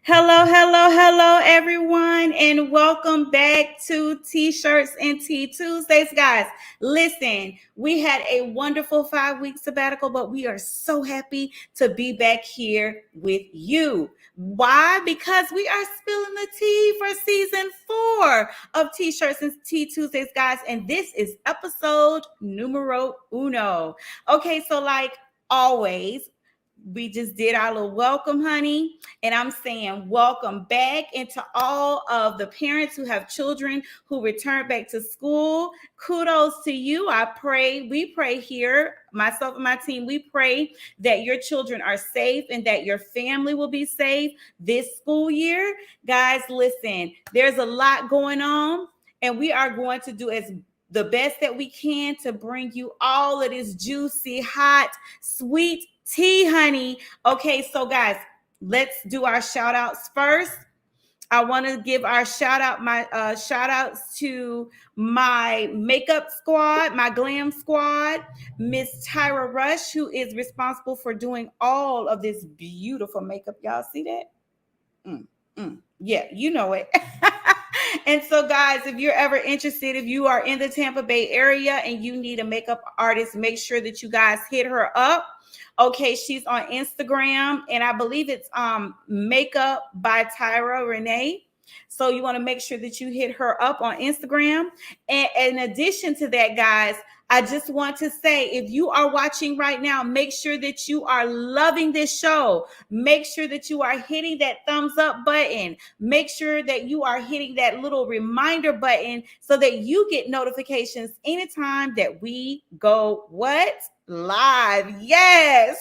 Hello, everyone, and welcome back to T-Shirts and Tea Tuesdays, guys. Listen, we had a wonderful 5-week sabbatical, but we are so happy to be back here with you. Why? Because we are spilling the tea for season 4 of T-Shirts and Tea Tuesdays, guys, and this is episode numero uno. Okay, so like always, we just did our little welcome, honey. And I'm saying welcome back, and to all of the parents who have children who return back to school. Kudos to you. We pray here, myself and my team, we pray that your children are safe and that your family will be safe this school year. Guys, listen, there's a lot going on, and we are going to do the best that we can to bring you all of this juicy, hot, sweet tea, honey. Okay, so guys, let's do our shout outs first. I want to give our shout outs to my makeup squad, my glam squad, Miss Tyra Rush, who is responsible for doing all of this beautiful makeup. Y'all see that? Yeah, you know it. And so, guys, if you're ever interested, if you are in the Tampa Bay area and you need a makeup artist, make sure that you guys hit her up. Okay, she's on Instagram, and I believe it's Makeup by Tyra Renee. So you want to make sure that you hit her up on Instagram. And in addition to that, guys, I just want to say, if you are watching right now, make sure that you are loving this show. Make sure that you are hitting that thumbs up button. Make sure that you are hitting that little reminder button so that you get notifications anytime that we go live. Yes.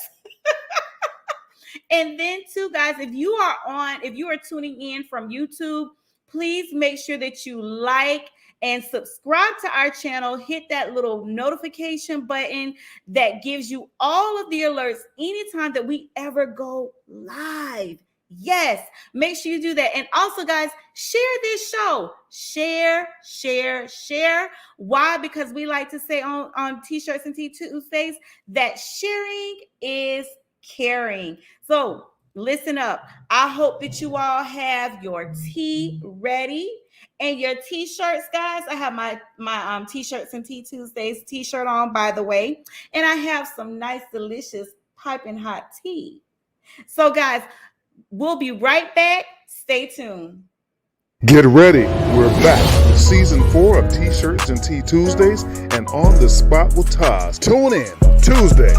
And then too, guys, if you are tuning in from YouTube, please make sure that you like and subscribe to our channel. Hit that little notification button that gives you all of the alerts anytime that we ever go live. Yes, make sure you do that. And also, guys, share this show. Share. Why? Because we like to say on T-Shirts and Tea Tuesdays that sharing is caring. So listen up. I hope that you all have your tea ready and your t-shirts, guys. I have my T-Shirts and Tea Tuesdays t-shirt on, by the way, and I have some nice, delicious piping hot tea. So, guys, we'll be right back. Stay tuned. Get ready. We're back with season 4 of T-Shirts and Tea Tuesdays and On the Spot with Taz. Tune in Tuesday,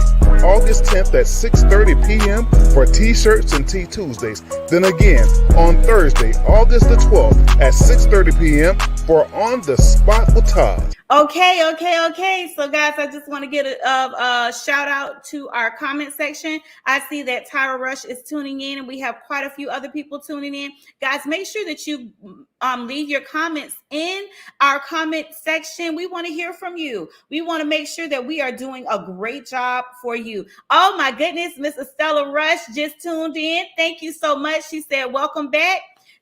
August 10th at 6:30 p.m. for T-Shirts and Tea Tuesdays. Then again on Thursday, August the 12th at 6:30 p.m. for On the Spot with Taz. Okay. So, guys, I just want to get a shout out to our comment section. I see that Tyra Rush is tuning in, and we have quite a few other people tuning in. Guys, make sure that you leave your comments in our comment section. We want to hear from you. We want to make sure that we are doing a great job for you. Oh, my goodness. Miss Estella Rush just tuned in. Thank you so much. She said, welcome back.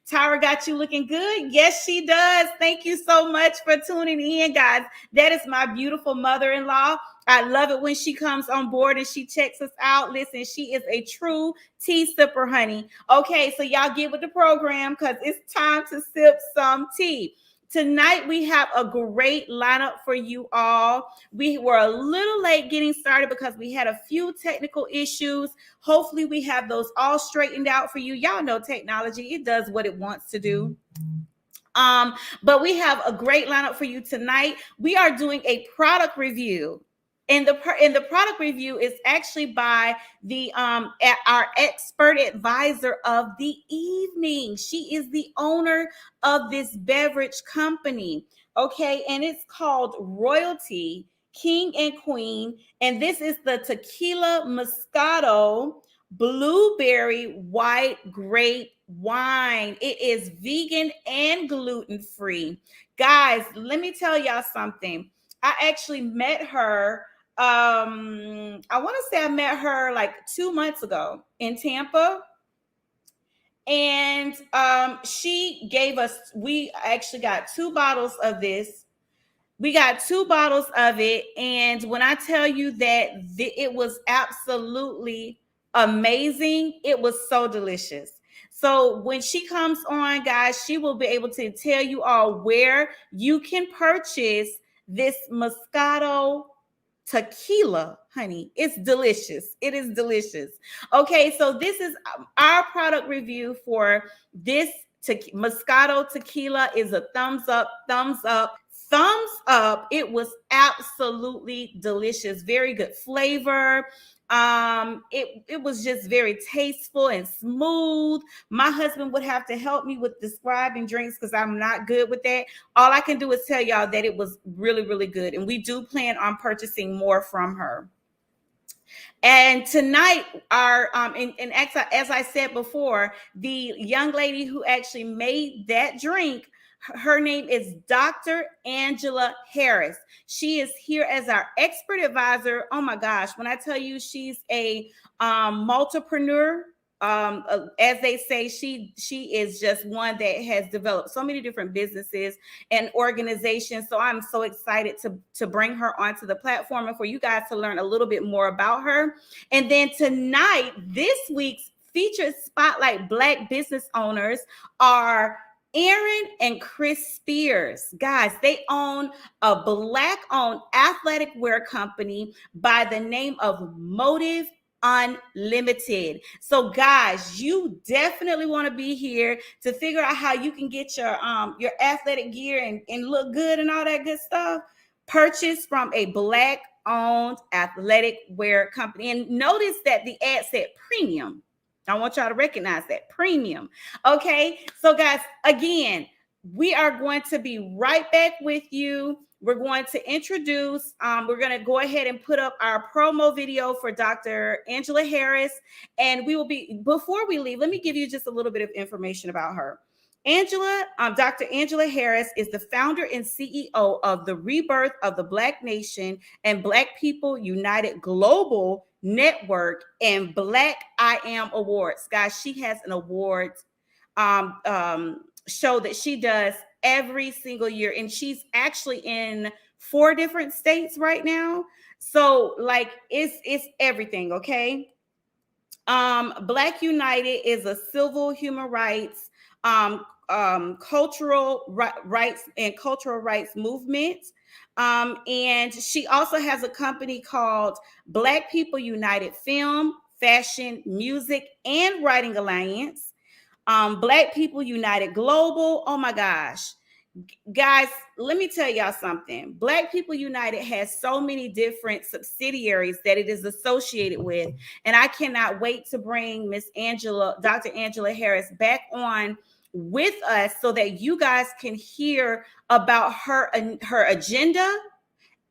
Tyra got you looking good. Yes, she does. Thank you so much for tuning in, guys. That is my beautiful mother-in-law. I love it when she comes on board and she checks us out. Listen, she is a true tea sipper, honey. Okay, so y'all get with the program because it's time to sip some tea. Tonight, we have a great lineup for you all. We were a little late getting started because we had a few technical issues. Hopefully, we have those all straightened out for you. Y'all know technology, it does what it wants to do. But we have a great lineup for you tonight. We are doing a product review. And the product review is actually by our expert advisor of the evening. She is the owner of this beverage company. Okay, and it's called Royalty King and Queen, and this is the Tequila Moscato Blueberry White Grape Wine. It is vegan and gluten-free. Guys, let me tell y'all something. I actually met her. I want to say I met her like 2 months ago in Tampa. And she gave us, we actually got 2 bottles of this. We got 2 bottles of it. And when I tell you that it was absolutely amazing, it was so delicious. So when she comes on, guys, she will be able to tell you all where you can purchase this Moscato tequila, honey. It's delicious. It is delicious. Okay, so this is our product review for this Moscato tequila. Is a thumbs up, thumbs up, thumbs up. It was absolutely delicious. Very good flavor. It was just very tasteful and smooth. My husband would have to help me with describing drinks because I'm not good with that. All I can do is tell y'all that it was really, really good, and we do plan on purchasing more from her. And tonight, our as I said before, the young lady who actually made that drink, her name is Dr. Angela Harris. She is here as our expert advisor. Oh my gosh, when I tell you she's a multipreneur, as they say, she is just one that has developed so many different businesses and organizations. So I'm so excited to bring her onto the platform and for you guys to learn a little bit more about her. And then tonight, this week's featured spotlight Black business owners are Arin and Chris Spears. Guys, they own a Black-owned athletic wear company by the name of MOTIV Unlimited. So guys, you definitely want to be here to figure out how you can get your athletic gear and look good and all that good stuff. Purchase from a Black-owned athletic wear company. And notice that the ad said premium. I want y'all to recognize that premium. Okay, so guys, again, we are going to be right back with you. We're going to introduce, we're going to go ahead and put up our promo video for Dr. Angela Harris. And we will be, before we leave, let me give you just a little bit of information about her. Dr. Angela Harris is the founder and CEO of the Rebirth of the Black Nation and Black People United Global Network and Black I Am Awards. Guys, she has an awards show that she does every single year, and she's actually in 4 different states right now. So like it's everything, okay? Black United is a civil human rights, cultural rights and cultural rights movement. And she also has a company called Black People United Film, Fashion, Music, and Writing Alliance. Black People United Global. Oh my gosh. Guys, let me tell y'all something. Black People United has so many different subsidiaries that it is associated with. And I cannot wait to bring Dr. Angela Harris back on with us so that you guys can hear about her agenda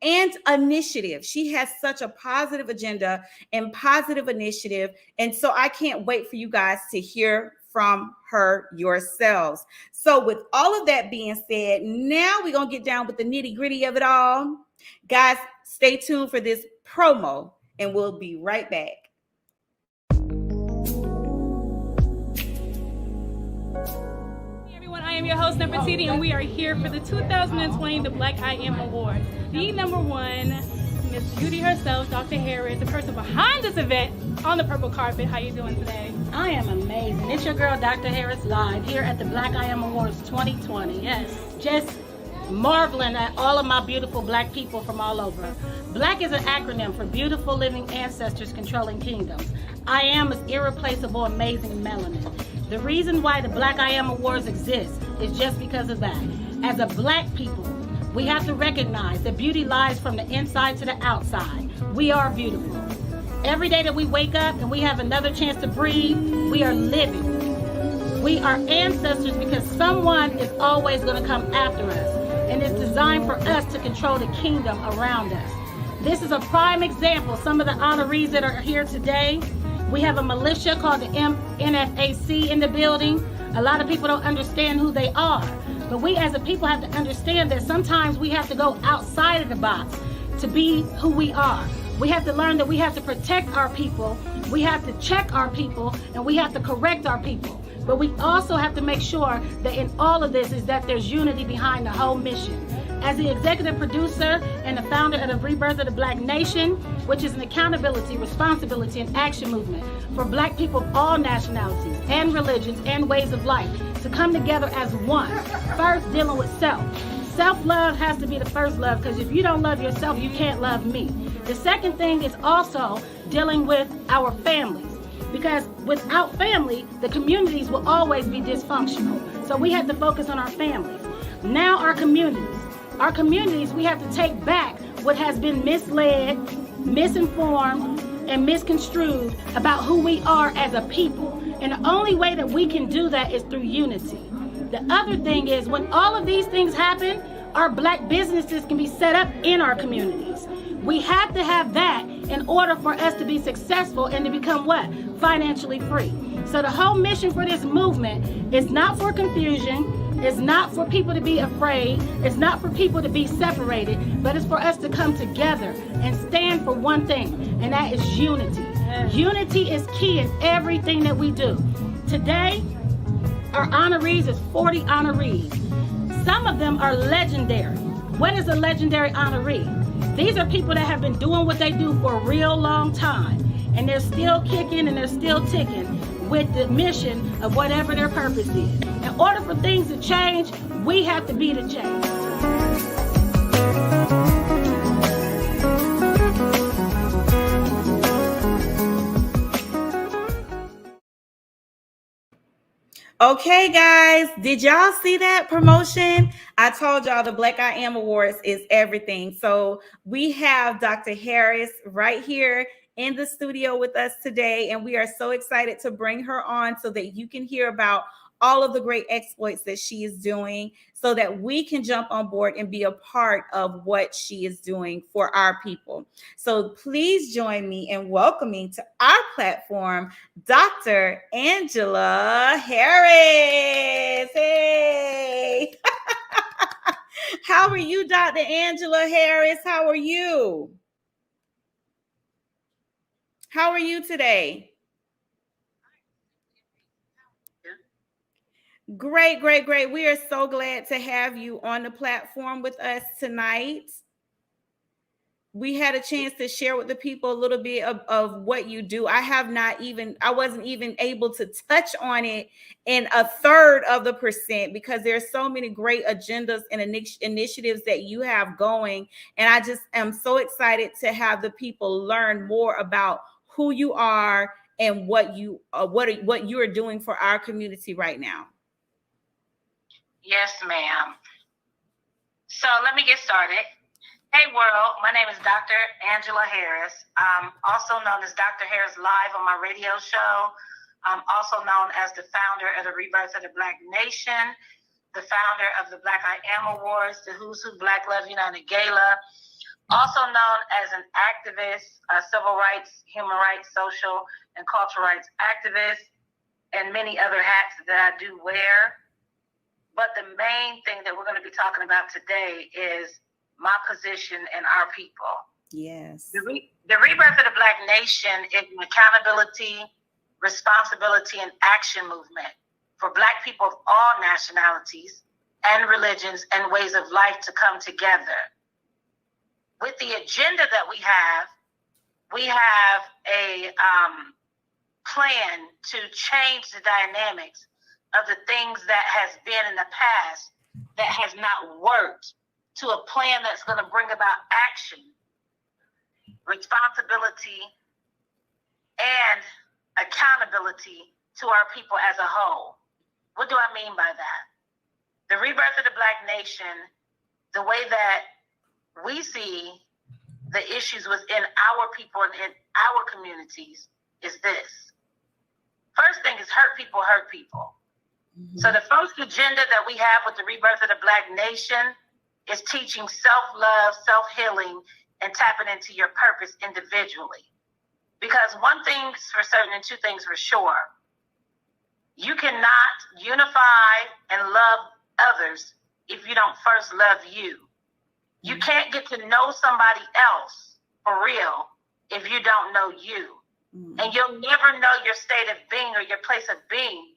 and initiative. She has such a positive agenda and positive initiative. And so I can't wait for you guys to hear from her yourselves. So with all of that being said, now we're going to get down with the nitty gritty of it all. Guys, stay tuned for this promo and we'll be right back. I am your host, Nefertiti, and we are here for the 2020 The Black I Am Award. The number one, Miss Beauty herself, Dr. Harris, the person behind this event on the purple carpet. How you doing today? I am amazing. It's your girl, Dr. Harris, live here at the Black I Am Awards 2020. Yes. Just marveling at all of my beautiful Black people from all over. Black is an acronym for Beautiful Living Ancestors Controlling Kingdoms. I am is irreplaceable, amazing melanin. The reason why the Black I Am Awards exist is just because of that. As a Black people, we have to recognize that beauty lies from the inside to the outside. We are beautiful. Every day that we wake up and we have another chance to breathe, we are living. We are ancestors because someone is always going to come after us, and it's designed for us to control the kingdom around us. This is a prime example. Some of the honorees that are here today, we have a militia called the NFAC in the building. A lot of people don't understand who they are. But we as a people have to understand that sometimes we have to go outside of the box to be who we are. We have to learn that we have to protect our people, we have to check our people, and we have to correct our people. But we also have to make sure that in all of this is that there's unity behind the whole mission. As the executive producer and the founder of the Rebirth of the Black Nation, which is an accountability, responsibility, and action movement for Black people of all nationalities and religions and ways of life to come together as one. First, dealing with self. Self-love has to be the first love, because if you don't love yourself, you can't love me. The second thing is also dealing with our families, because without family, the communities will always be dysfunctional. So we have to focus on our families. Now our communities, we have to take back what has been misled, misinformed, and misconstrued about who we are as a people. And the only way that we can do that is through unity. The other thing is, when all of these things happen, our Black businesses can be set up in our communities. We have to have that in order for us to be successful and to become what? Financially free. So the whole mission for this movement is not for confusion, it's not for people to be afraid, it's not for people to be separated, but it's for us to come together and stand for one thing, and that is unity. Unity is key in everything that we do. Today, our honorees is 40 honorees. Some of them are legendary. What is a legendary honoree? These are people that have been doing what they do for a real long time, and they're still kicking and they're still ticking with the mission of whatever their purpose is. In order for things to change, we have to be the change. Okay, guys, did y'all see that promotion? I told y'all the Black I Am Awards is everything. So we have Dr. Harris right here in the studio with us today, and we are so excited to bring her on so that you can hear about all of the great exploits that she is doing, so that we can jump on board and be a part of what she is doing for our people. So please join me in welcoming to our platform, Dr. Angela Harris. Hey. How are you, Dr. Angela Harris? How are you? How are you today? Great, great, great. We are so glad to have you on the platform with us tonight. We had a chance to share with the people a little bit of what you do. I wasn't even able to touch on it in 1/3 of the percent, because there's so many great agendas and initiatives that you have going. And I just am so excited to have the people learn more about who you are and what you are doing for our community right now. Yes, ma'am. So let me get started. Hey world, my name is Dr. Angela Harris. I'm also known as Dr. Harris Live on my radio show. I'm also known as the founder of the Rebirth of the Black Nation, the founder of the Black I Am Awards, the Who's Who Black Love United Gala, also known as an activist, a civil rights, human rights, social, and cultural rights activist, and many other hats that I do wear. But the main thing that we're going to be talking about today is my position and our people. Yes. The Rebirth of the Black Nation is an accountability, responsibility, and action movement for Black people of all nationalities and religions and ways of life to come together. With the agenda that we have a plan to change the dynamics of the things that has been in the past that has not worked, to a plan that's going to bring about action, responsibility, and accountability to our people as a whole. What do I mean by that? The Rebirth of the Black Nation, the way that we see the issues within our people and in our communities is this. First thing is hurt people hurt people. Mm-hmm. So the first agenda that we have with the Rebirth of the Black Nation is teaching self-love, self-healing, and tapping into your purpose individually. Because one thing's for certain and two things for sure. You cannot unify and love others if you don't first love you. You can't get to know somebody else for real if you don't know you. And you'll never know your state of being or your place of being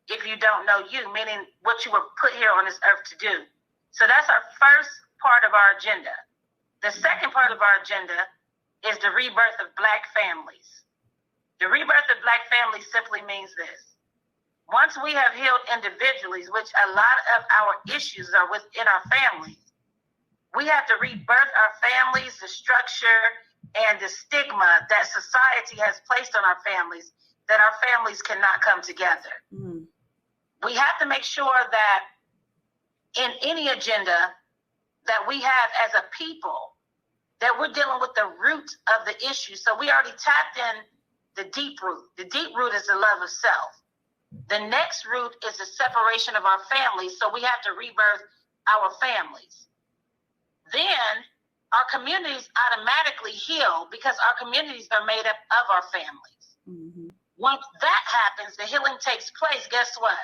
if you don't know you, meaning what you were put here on this earth to do. So that's our first part of our agenda. The second part of our agenda is the rebirth of Black families. The rebirth of Black families simply means this. Once we have healed individually, which a lot of our issues are within our families, we have to rebirth our families, the structure and the stigma that society has placed on our families, that our families cannot come together. Mm. We have to make sure that in any agenda that we have as a people, that we're dealing with the root of the issue. So we already tapped in the deep root. The deep root is the love of self. The next root is the separation of our families. So we have to rebirth our families. Then our communities automatically heal because our communities are made up of our families. Mm-hmm. Once that happens, the healing takes place. Guess what?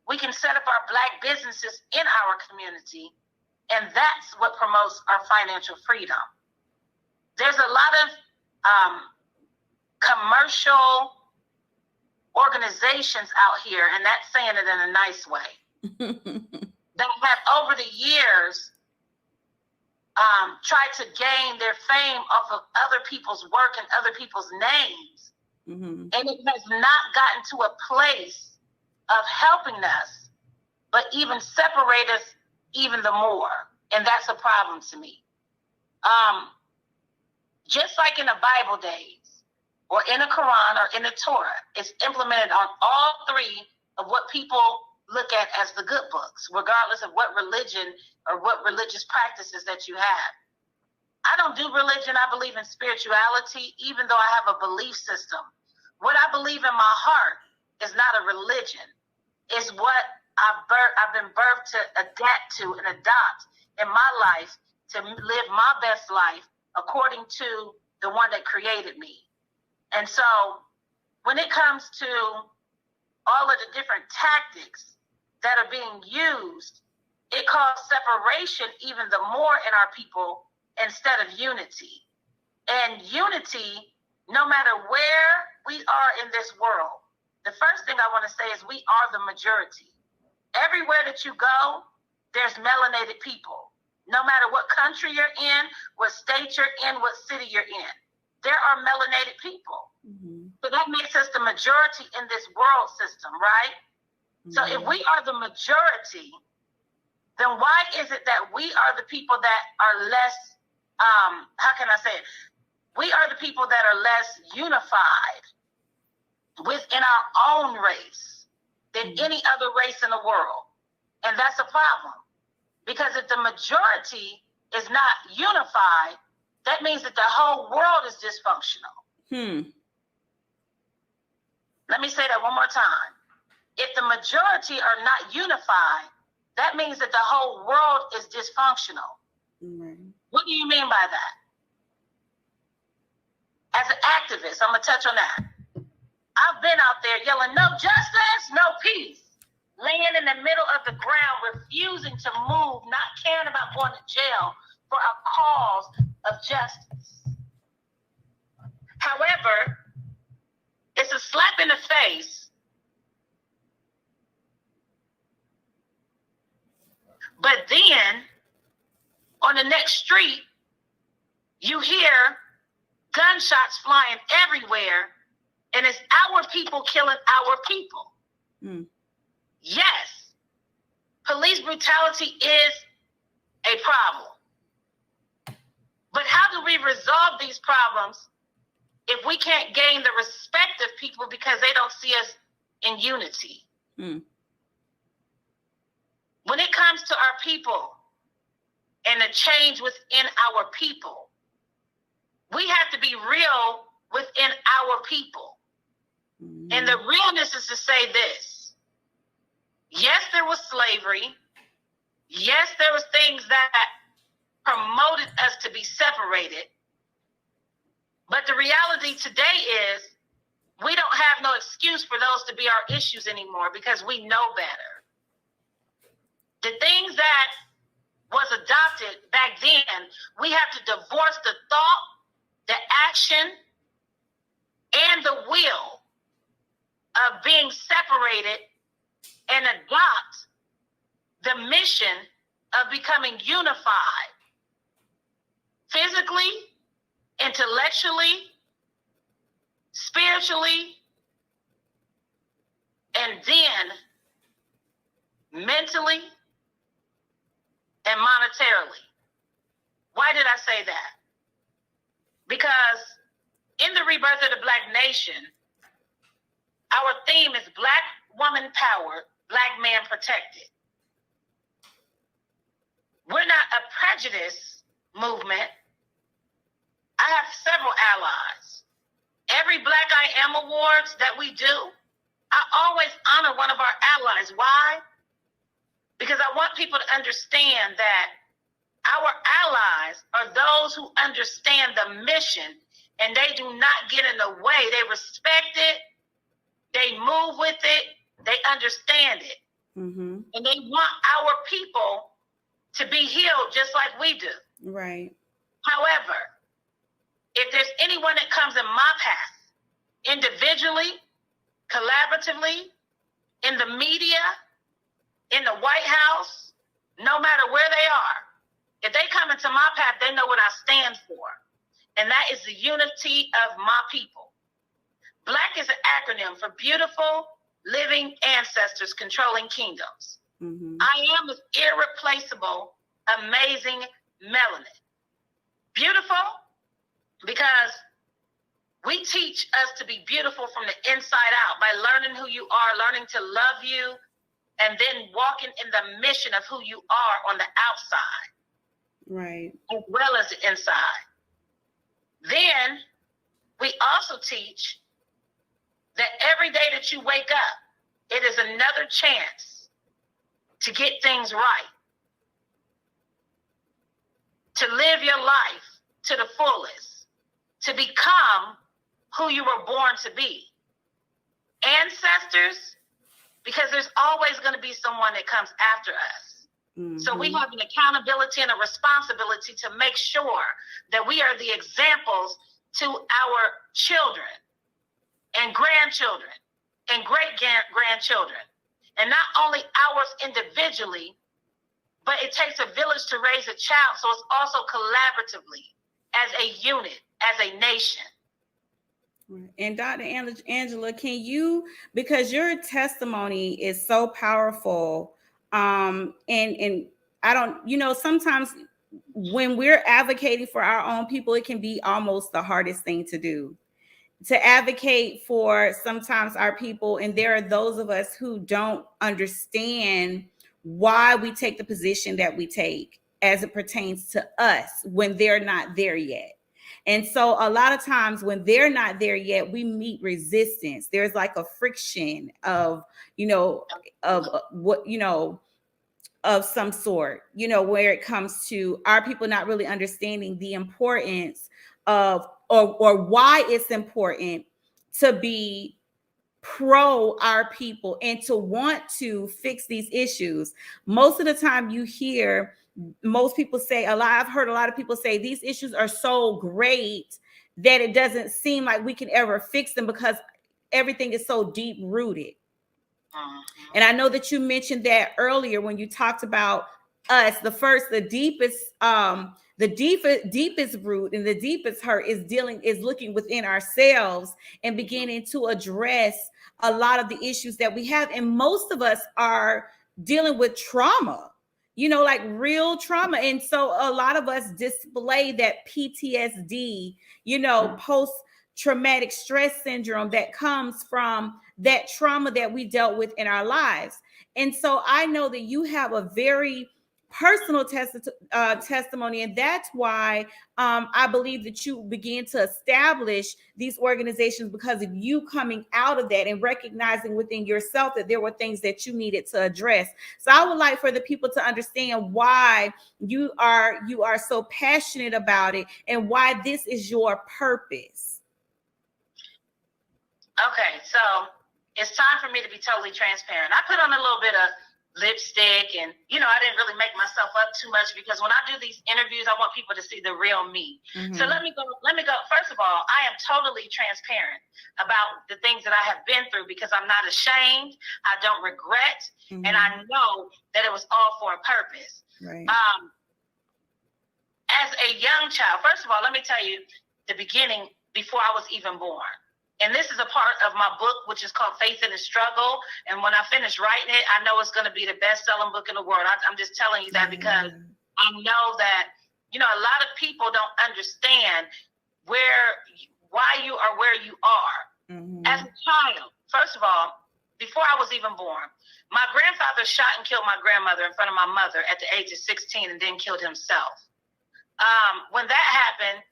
We can set up our Black businesses in our community, and that's what promotes our financial freedom. There's a lot of commercial organizations out here, and that's saying it in a nice way, that have over the years tried to gain their fame off of other people's work and other people's names. Mm-hmm. And it has not gotten to a place of helping us, but even separate us even the more. And that's a problem to me. Just like in the Bible days, or in the Quran, or in the Torah, it's implemented on all three of what people look at as the good books, regardless of what religion or what religious practices that you have. I don't do religion. I believe in spirituality, even though I have a belief system. What I believe in my heart is not a religion. It's what I've been birthed to adapt to and adopt in my life to live my best life according to the one that created me. And so when it comes to all of the different tactics that are being used, it causes separation even the more in our people instead of unity. And unity, no matter where we are in this world, the first thing I want to say is we are the majority. Everywhere that you go, there's melanated people. No matter what country you're in, what state you're in, what city you're in, there are melanated people. Mm-hmm. So that makes us the majority in this world system, right? Mm-hmm. So if we are the majority, then why is it that we are the people that are less, how can I say it? We are the people that are less unified within our own race than any other race in the world. And that's a problem. Because if the majority is not unified, that means that the whole world is dysfunctional. Let me say that one more time. If the majority are not unified, that means that the whole world is dysfunctional. Mm-hmm. What do you mean by that? As an activist, I'm going to touch on that. I've been out there yelling, no justice, no peace. Laying in the middle of the ground, refusing to move, not caring about going to jail for a cause of justice. However, it's a slap in the face. But then, on the next street, you hear gunshots flying everywhere, and it's our people killing our people. Mm. Yes, police brutality is a problem. But how do we resolve these problems if we can't gain the respect of people because they don't see us in unity? Mm. When it comes to our people and the change within our people, we have to be real within our people. Mm. And the realness is to say this. Yes, there was slavery. Yes, there was things that promoted us to be separated. But the reality today is we don't have no excuse for those to be our issues anymore because we know better. The things that was adopted back then, we have to divorce the thought, the action, and the will of being separated and adopt the mission of becoming unified physically, intellectually, spiritually, and then mentally and monetarily. Why did I say that? Because in the Rebirth of the Black Nation, our theme is Black woman power, Black man protected. We're not a prejudice movement. I have several allies. Every Black I Am Awards that we do, I always honor one of our allies. Why? Because I want people to understand that our allies are those who understand the mission, and they do not get in the way. They respect it, they move with it, they understand it. Mm-hmm. And they want our people to be healed just like we do. Right. However, if there's anyone that comes in my path, individually, collaboratively, in the media, in the White House, no matter where they are, if they come into my path, they know what I stand for. And that is the unity of my people. Black is an acronym for beautiful, living ancestors controlling kingdoms. Mm-hmm. I am is irreplaceable, amazing melanin. Beautiful because we teach us to be beautiful from the inside out by learning who you are, learning to love you, and then walking in the mission of who you are on the outside. Right. As well as the inside. Then we also teach that every day that you wake up, it is another chance to get things right, to live your life to the fullest, to become who you were born to be. Ancestors, because there's always going to be someone that comes after us. Mm-hmm. So we have an accountability and a responsibility to make sure that we are the examples to our children and grandchildren and great-grandchildren. And not only ours individually, but it takes a village to raise a child. So it's also collaboratively as a unit, as a nation. And Dr. Angela, can you, because your testimony is so powerful, and I don't, sometimes when we're advocating for our own people, it can be almost the hardest thing to do, to advocate for sometimes our people. And there are those of us who don't understand why we take the position that we take as it pertains to us when they're not there yet. And so a lot of times when they're not there yet, we meet resistance. There's like a friction of some sort, where it comes to our people not really understanding the importance of or why it's important to be pro our people and to want to fix these issues. Most of the time you hear most people say I've heard a lot of people say these issues are so great that it doesn't seem like we can ever fix them because everything is so deep rooted. And I know that you mentioned that earlier when you talked about us. The deepest root and the deepest hurt is looking within ourselves and beginning to address a lot of the issues that we have. And most of us are dealing with trauma, like real trauma. And so a lot of us display that PTSD, post-traumatic stress syndrome that comes from that trauma that we dealt with in our lives. And so I know that you have a very personal testimony, and that's why I believe that you began to establish these organizations because of you coming out of that and recognizing within yourself that there were things that you needed to address. So I would like for the people to understand why you are so passionate about it and why this is your purpose. Okay, so it's time for me to be totally transparent. I put on a little bit of lipstick and I didn't really make myself up too much because when I do these interviews, I want people to see the real me. Mm-hmm. So let me go. First of all, I am totally transparent about the things that I have been through because I'm not ashamed. I don't regret. Mm-hmm. And I know that it was all for a purpose. Right. As a young child, first of all, let me tell you the beginning before I was even born. And this is a part of my book, which is called Faith in the Struggle. And when I finish writing it, I know it's going to be the best-selling book in the world. I'm just telling you that because I know that, you know, a lot of people don't understand why you are where you are. As a child, first of all, before I was even born, my grandfather shot and killed my grandmother in front of my mother at the age of 16 and then killed himself. When that happened,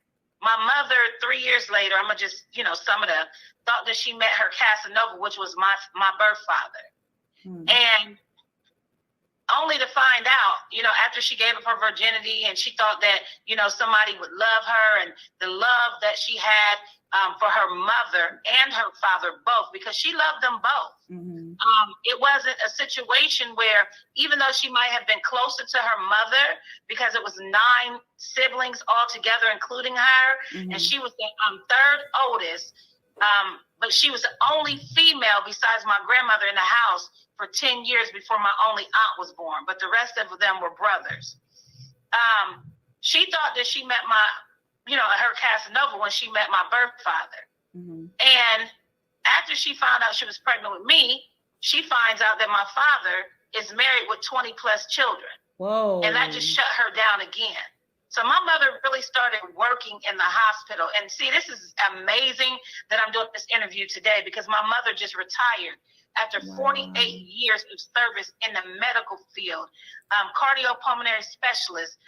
my mother, 3 years later, I'm going to just, you know, sum it up, thought that she met her Casanova, which was my birth father. And only to find out, you know, after she gave up her virginity and she thought that, you know, somebody would love her and the love that she had for her mother and her father both, because she loved them both. It wasn't a situation where, even though she might have been closer to her mother because it was 9 siblings all together, including her, and she was the third oldest, but she was the only female besides my grandmother in the house for 10 years before my only aunt was born, but the rest of them were brothers. She thought that she met her Casanova when she met my birth father. And after she found out she was pregnant with me, she finds out that my father is married with 20 plus children. Whoa. And that just shut her down again. So my mother really started working in the hospital. And see, this is amazing that I'm doing this interview today because my mother just retired after 48 years of service in the medical field, cardiopulmonary specialist.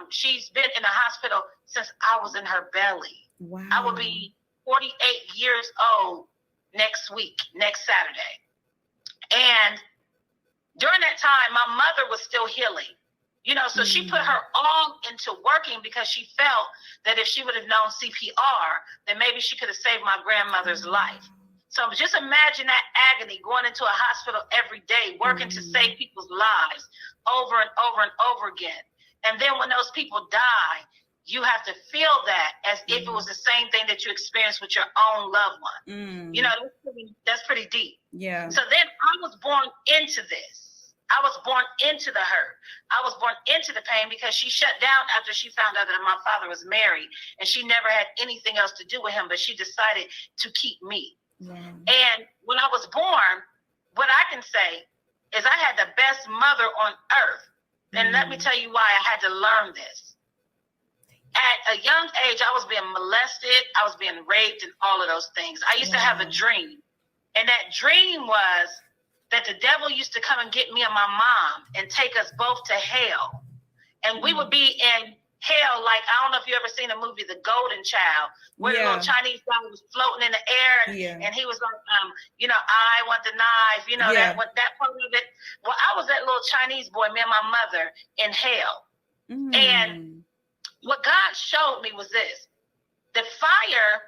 She's been in the hospital since I was in her belly. Wow. I will be 48 years old next Saturday. And during that time, my mother was still healing, you know, so she put her all into working because she felt that if she would have known CPR, then maybe she could have saved my grandmother's life. So just imagine that agony, going into a hospital every day, working to save people's lives over and over and over again. And then when those people die, you have to feel that as if it was the same thing that you experienced with your own loved one. You know, that's pretty deep. Yeah. So then I was born into this. I was born into the hurt. I was born into the pain because she shut down after she found out that my father was married and she never had anything else to do with him, but she decided to keep me. And when I was born, what I can say is I had the best mother on earth. And let me tell you why I had to learn this. At a young age, I was being molested. I was being raped and all of those things. I used to have a dream. And that dream was that the devil used to come and get me and my mom and take us both to hell. And we would be in hell, like, I don't know if you ever seen the movie The Golden Child, where the little Chinese guy was floating in the air and he was like, you know, I want the knife, you know, that part of it. Well, I was that little Chinese boy, me and my mother, in hell. And what God showed me was this: the fire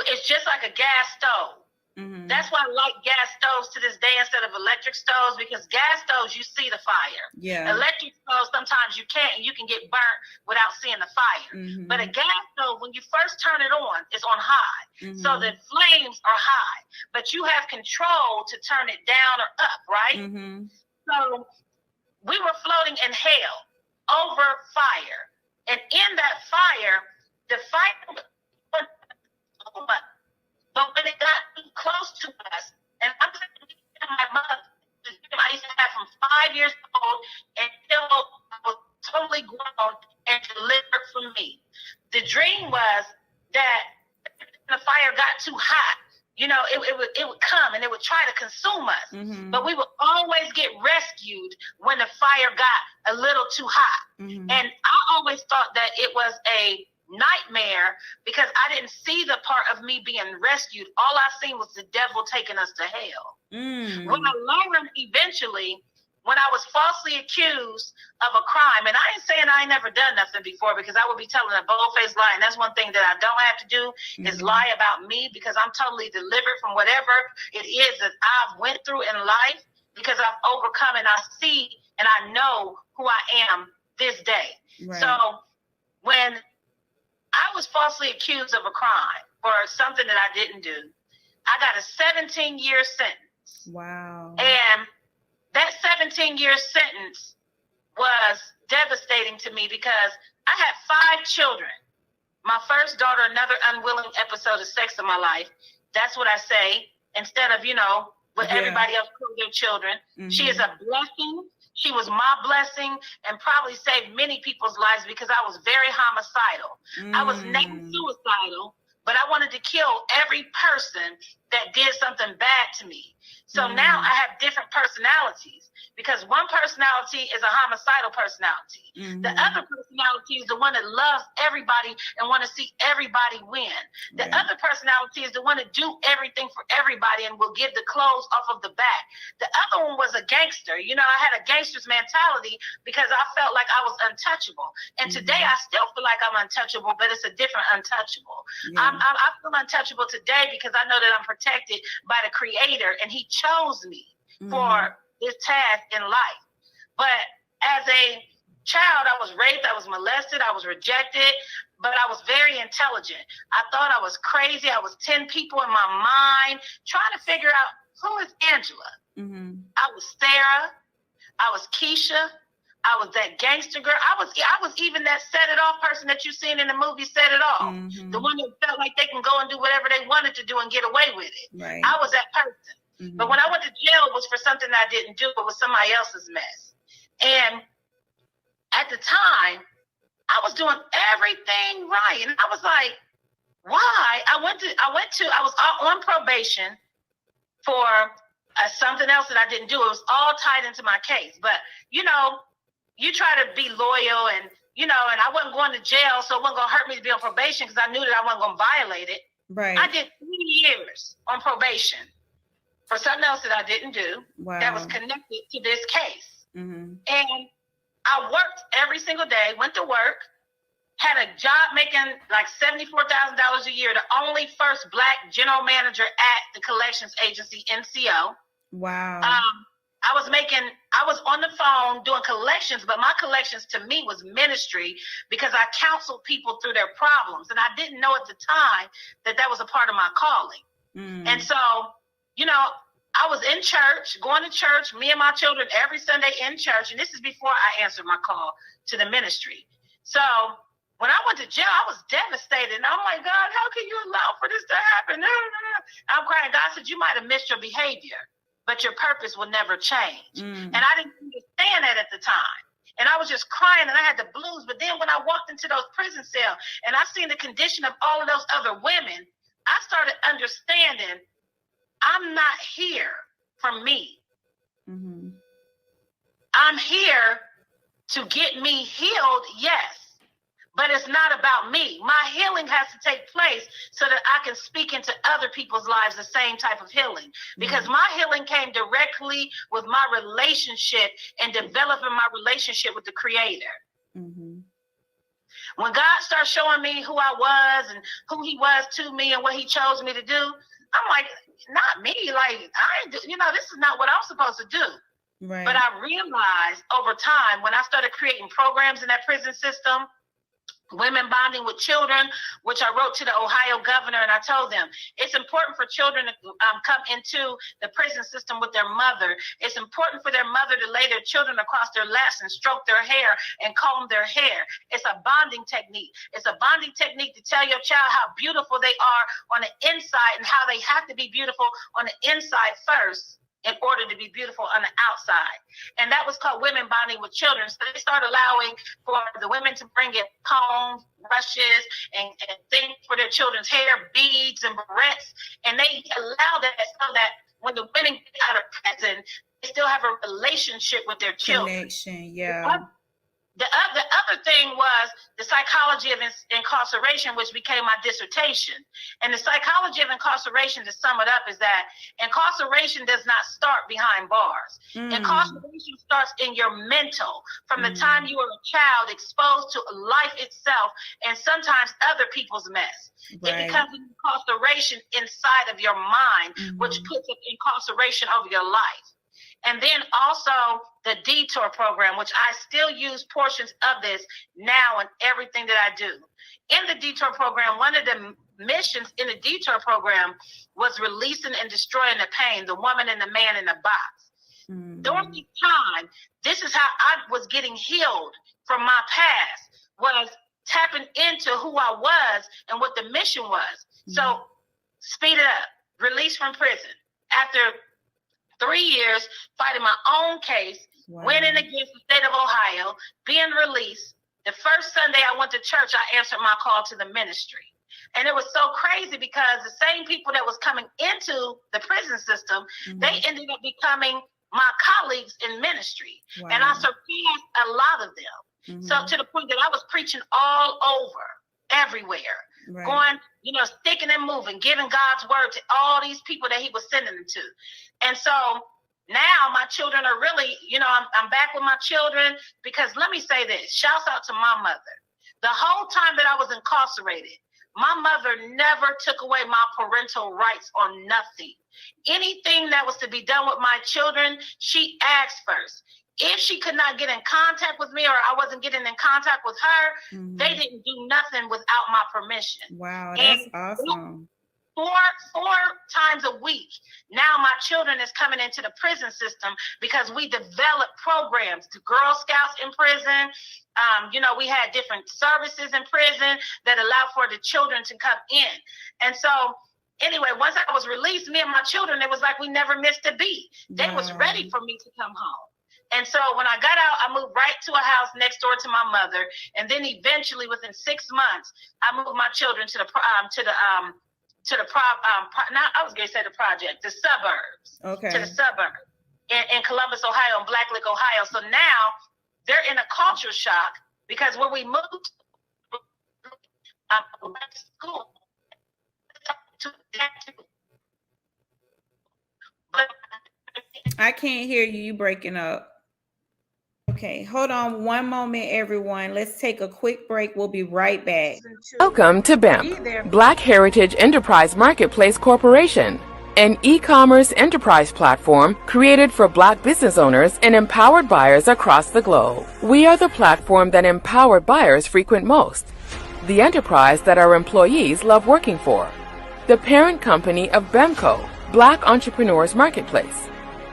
is just like a gas stove. That's why I like gas stoves to this day instead of electric stoves, because gas stoves, you see the fire. Electric stoves, sometimes you can't, and you can get burnt without seeing the fire. But a gas stove, when you first turn it on, it's on high. So the flames are high, but you have control to turn it down or up, right? So we were floating in hell over fire. And in that fire, the fire was so much. But when it got too close to us, and I'm saying my mother, I used to have from 5 years old until I was totally grown and delivered from me. The dream was that the fire got too hot. You know, it would come and it would try to consume us. But we would always get rescued when the fire got a little too hot. And I always thought that it was a nightmare because I didn't see the part of me being rescued. All I seen was the devil taking us to hell. When I learned eventually, when I was falsely accused of a crime, and I ain't saying I ain't never done nothing before, because I would be telling a bold-faced lie, and that's one thing that I don't have to do is lie about me, because I'm totally delivered from whatever it is that I've went through in life, because I've overcome and I see and I know who I am this day. So when I was falsely accused of a crime for something that I didn't do, I got a 17-year sentence. Wow. And that 17-year sentence was devastating to me because I had 5 children. My first daughter, another unwilling episode of sex in my life. That's what I say, instead of, what everybody else calls their children. She is a blessing. She was my blessing and probably saved many people's lives because I was very homicidal. I was never suicidal, but I wanted to kill every person that did something bad to me. So now I have different personalities because one personality is a homicidal personality. The other personality is the one that loves everybody and want to see everybody win. The other personality is the one that do everything for everybody and will give the clothes off of the back. The other one was a gangster. I had a gangster's mentality because I felt like I was untouchable. And today I still feel like I'm untouchable, but it's a different untouchable. I feel untouchable today because I know that I'm protected by the Creator, and He chose me for this task in life. But as a child, I was raped, I was molested, I was rejected, but I was very intelligent. I thought I was crazy. I was 10 people in my mind trying to figure out, who is Angela? I was Sarah. I was Keisha. I was that gangster girl. I was even that set it off person that you seen in the movie Set It Off. The one that felt like they can go and do whatever they wanted to do and get away with it. Right. I was that person. But when I went to jail, it was for something I didn't do. It was somebody else's mess. And at the time, I was doing everything right. And I was like, why? I was on probation for something else that I didn't do. It was all tied into my case. But, you try to be loyal and, and I wasn't going to jail, so it wasn't going to hurt me to be on probation because I knew that I wasn't going to violate it. Right. I did 3 years on probation for something else that I didn't do that was connected to this case. And I worked every single day, went to work, had a job making like $74,000 a year, the only first Black general manager at the collections agency, NCO. Wow. I was on the phone doing collections, but my collections to me was ministry because I counseled people through their problems. And I didn't know at the time that was a part of my calling. And so, I was in church, going to church, me and my children every Sunday in church. And this is before I answered my call to the ministry. So when I went to jail, I was devastated. And I'm like, God, how can you allow for this to happen? I'm crying. God said, you might have missed your behavior, but your purpose will never change. And I didn't understand that at the time. And I was just crying and I had the blues. But then when I walked into those prison cells and I seen the condition of all of those other women, I started understanding I'm not here for me. I'm here to get me healed, yes, but it's not about me. My healing has to take place so that I can speak into other people's lives the same type of healing. Because my healing came directly with my relationship and developing my relationship with the Creator. When God started showing me who I was and who He was to me and what He chose me to do, I'm like, not me. Like, this is not what I'm supposed to do. Right. But I realized over time when I started creating programs in that prison system, women bonding with children, which I wrote to the Ohio governor, and I told them it's important for children to come into the prison system with their mother. It's important for their mother to lay their children across their laps and stroke their hair and comb their hair. It's a bonding technique. It's a bonding technique to tell your child how beautiful they are on the inside and how they have to be beautiful on the inside first in order to be beautiful on the outside. And that was called women bonding with children. So they started allowing for the women to bring in combs, brushes, and things for their children's hair, beads and barrettes. And they allow that so that when the women get out of prison, they still have a relationship with their children. Connection, yeah. The other thing was the psychology of incarceration, which became my dissertation. And the psychology of incarceration, to sum it up, is that incarceration does not start behind bars. Incarceration starts in your mental, from the time you were a child exposed to life itself and sometimes other people's mess. It becomes an incarceration inside of your mind, which puts an incarceration over your life. And then also the detour program, which I still use portions of this now in everything that I do. In the detour program, one of the missions in the detour program was releasing and destroying the pain, the woman and the man in the box. During the time, this is how I was getting healed from my past, was tapping into who I was and what the mission was. So speed it up. released from prison after 3 years fighting my own case, winning against the state of Ohio, being released. The first Sunday I went to church, I answered my call to the ministry. And it was so crazy because the same people that was coming into the prison system, they ended up becoming my colleagues in ministry. And I surpassed a lot of them. So to the point that I was preaching all over, everywhere, going, sticking and moving, giving God's word to all these people that he was sending them to. And so now my children are really, I'm back with my children because let me say this, shouts out to my mother. The whole time that I was incarcerated, my mother never took away my parental rights on nothing. Anything that was to be done with my children, she asked first. If she could not get in contact with me or I wasn't getting in contact with her, they didn't do nothing without my permission. Wow, that's awesome. Four times a week. Now my children is coming into the prison system because we develop programs. The Girl Scouts in prison. We had different services in prison that allow for the children to come in. And so anyway, once I was released, me and my children, it was like we never missed a beat. They was ready for me to come home. And so when I got out, I moved right to a house next door to my mother. And then eventually within 6 months, I moved my children to the suburbs. To the suburbs in Columbus, Ohio, and Black Lick, Ohio. So now they're in a culture shock because when we moved to school, I can't hear you. You breaking up. Okay, hold on one moment, everyone. Let's take a quick break. We'll be right back. Welcome to BHEMP, Black Heritage Enterprise Marketplace Corporation, an e-commerce enterprise platform created for Black business owners and empowered buyers across the globe. We are the platform that empowered buyers frequent most, the enterprise that our employees love working for, the parent company of BHEMCO, Black Entrepreneurs Marketplace,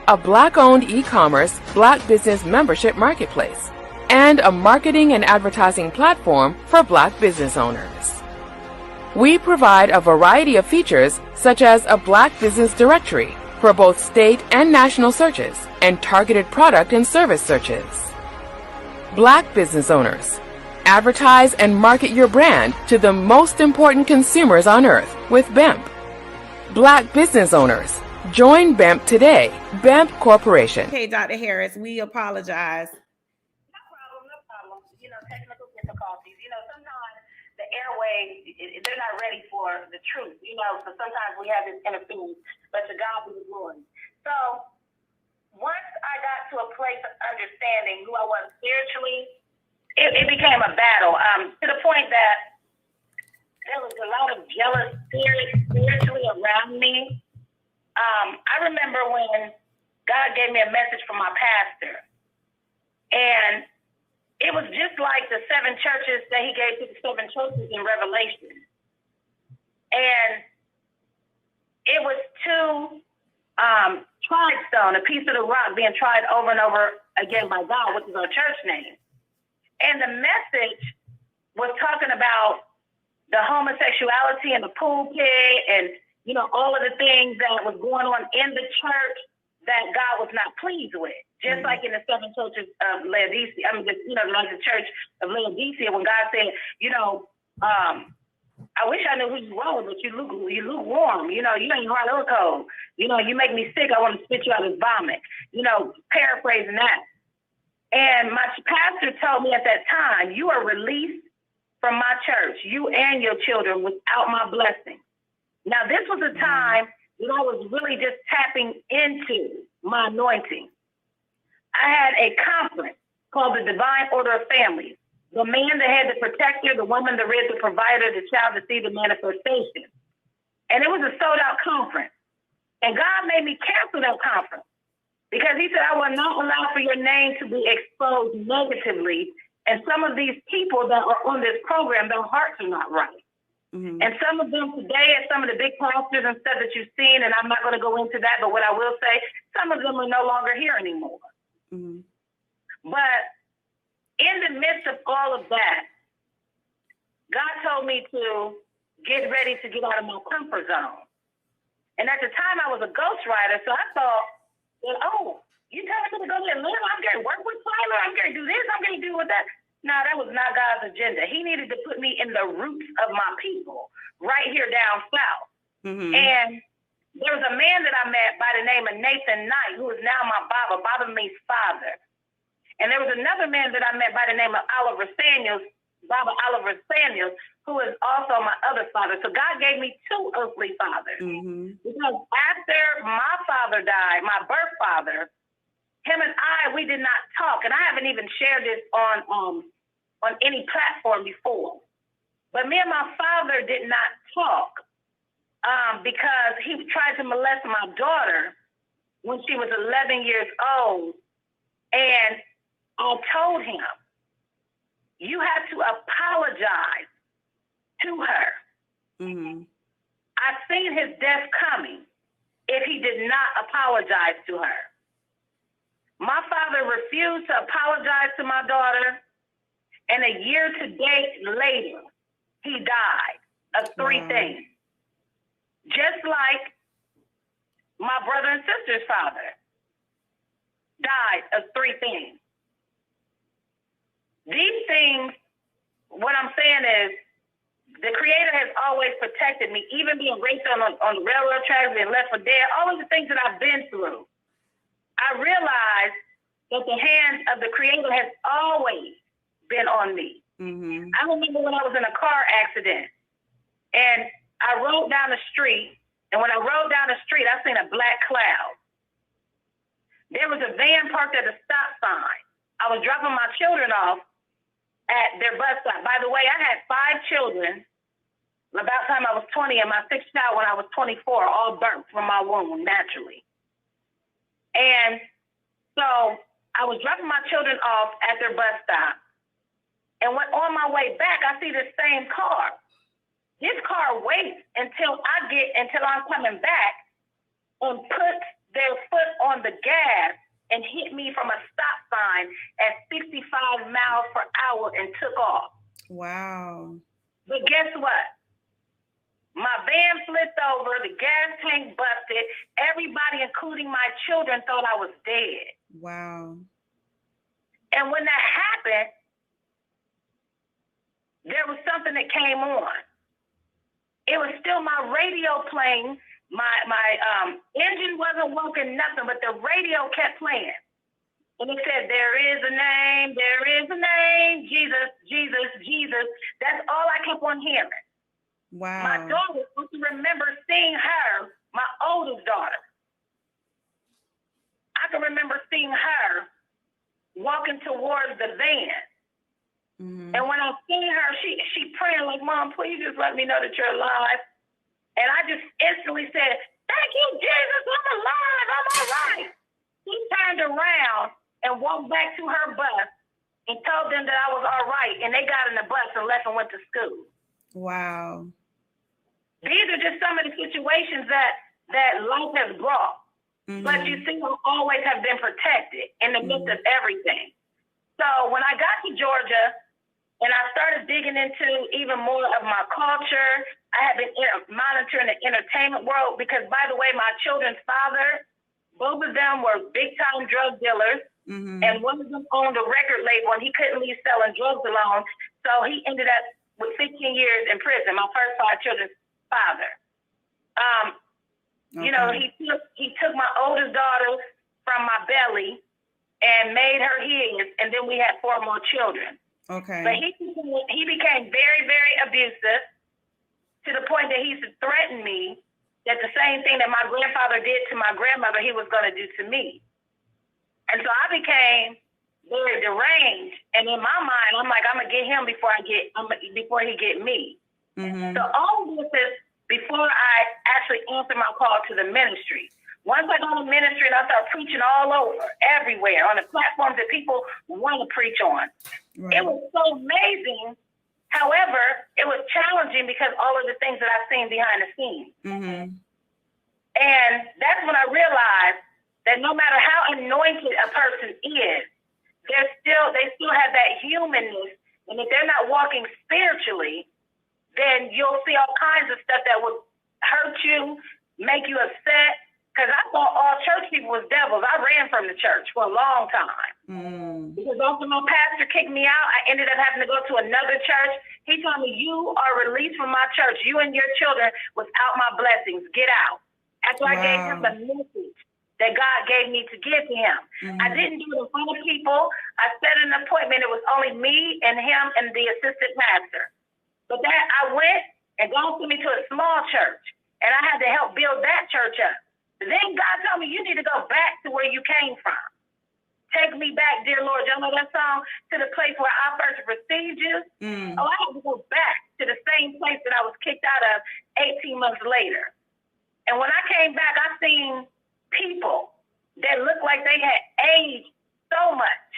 a Black-owned e-commerce, Black business membership marketplace, and a marketing and advertising platform for Black business owners. We provide a variety of features such as a Black business directory for both state and national searches and targeted product and service searches. Black business owners, advertise and market your brand to the most important consumers on earth with BHEMP. Black business owners, join BHEMP today. BHEMP Corporation. Okay, Dr. Harris, we apologize. No problem. Technical difficulties. Sometimes the airwaves, they're not ready for the truth. So sometimes we have this interference, but to God be the glory. So once I got to a place of understanding who I was spiritually, it became a battle to the point that there was a lot of jealous spirits spiritually around me. I remember when God gave me a message from my pastor, and it was just like the 7 churches that he gave to the 7 churches in Revelation. And it was 2 tried stone, a piece of the rock being tried over and over again by God, which is our church name. And the message was talking about the homosexuality in the pulpit and all of the things that was going on in the church that God was not pleased with. Just like in the 7 churches of Laodicea, like the church of Laodicea, when God said, I wish I knew who you were, but you lukewarm. You ain't hot or cold. You make me sick. I want to spit you out as vomit. Paraphrasing that. And my pastor told me at that time, you are released from my church, you and your children, without my blessing. Now, this was a time that I was really just tapping into my anointing. I had a conference called the Divine Order of Families. The man, the head, the protector, the woman, the rib, the provider, the child, the seed, the manifestation. And it was a sold-out conference. And God made me cancel that conference because he said, I will not allow for your name to be exposed negatively. And some of these people that are on this program, their hearts are not right. Mm-hmm. And some of them today, and some of the big pastors and stuff that you've seen, and I'm not going to go into that, but what I will say, some of them are no longer here anymore. Mm-hmm. But in the midst of all of that, God told me to get ready to get out of my comfort zone. And at the time, I was a ghostwriter, so I thought, well, oh, you tell me to go there and live? I'm going to work with Tyler. I'm going to do this. I'm going to do with that. No, that was not God's agenda. He needed to put me in the roots of my people right here down south. Mm-hmm. And there was a man that I met by the name of Nathan Knight, who is now my Baba. Baba means father. And there was another man that I met by the name of Oliver Samuels, Baba Oliver Samuels, who is also my other father. So God gave me two earthly fathers. Mm-hmm. Because after my father died, my birth father, him and we did not talk. And I haven't even shared this on any platform before. But me and my father did not talk because he tried to molest my daughter when she was 11 years old. And I told him, you have to apologize to her. Mm-hmm. I seen his death coming if he did not apologize to her. My father refused to apologize to my daughter, and a year to date later, he died of three things. Just like my brother and sister's father died of three things. These things, what I'm saying is, the Creator has always protected me, even being raped on the railroad tracks, being left for dead, all of the things that I've been through. I realized that the hands of the Creator has always been on me. Mm-hmm. I remember when I was in a car accident, and I rode down the street, and when I rode down the street, I seen a black cloud. There was a van parked at a stop sign. I was dropping my children off at their bus stop. By the way, I had 5 children. About the time I was 20, and my 6th child when I was 24, all burnt from my womb naturally. And so I was dropping my children off at their bus stop. And when on my way back, I see this same car. His car waits until I'm coming back and puts their foot on the gas and hit me from a stop sign at 65 miles per hour and took off. Wow. But guess what? My van flipped over, the gas tank busted. Everybody, including my children, thought I was dead. Wow. And when that happened, there was something that came on. It was still my radio playing. My engine wasn't working, nothing, but the radio kept playing. And it said, there is a name, Jesus, Jesus, Jesus. That's all I kept on hearing. Wow. My daughter, I can remember seeing her, my oldest daughter. I can remember seeing her walking towards the van. Mm-hmm. And when I seen her, she praying like, Mom, please just let me know that you're alive. And I just instantly said, thank you, Jesus, I'm alive, I'm all right. She turned around and walked back to her bus and told them that I was all right. And they got in the bus and left and went to school. Wow. These are just some of the situations that life has brought. Mm-hmm. But you see, I always have been protected in the midst of everything. So when I got to Georgia and I started digging into even more of my culture, I have been monitoring the entertainment world because, by the way, my children's father, both of them were big-time drug dealers. Mm-hmm. And one of them owned a record label, and he couldn't leave selling drugs alone. So he ended up with 15 years in prison, my first 5 children's father. You know, he took my oldest daughter from my belly and made her his, and then we had 4 more children. Okay. But he became very, very abusive to the point that he used to threaten me that the same thing that my grandfather did to my grandmother, he was going to do to me. And so I became very deranged. And in my mind, I'm like, I'm going to get him before he get me. Mm-hmm. So all of this is before I actually answered my call to the ministry. Once I go to ministry and I start preaching all over, everywhere, on the platforms that people want to preach on. Right. It was so amazing. However, it was challenging because all of the things that I've seen behind the scenes. Mm-hmm. And that's when I realized that no matter how anointed a person is, they still have that humanness. And if they're not walking spiritually, then you'll see all kinds of stuff that will hurt you, make you upset. Because I thought all church people was devils. I ran from the church for a long time. Because after my pastor kicked me out, I ended up having to go to another church. He told me, you are released from my church, you and your children, without my blessings. Get out. After I gave him the message that God gave me to give to him. I didn't do it in front of people. I set an appointment. It was only me and him and the assistant pastor. But that I went and God sent me to a small church, and I had to help build that church up. Then God told me, you need to go back to where you came from. Take me back, dear Lord. Y'all know that song? To the place where I first received you. Oh, I had to go back to the same place that I was kicked out of 18 months later. And when I came back, I seen people that looked like they had aged so much.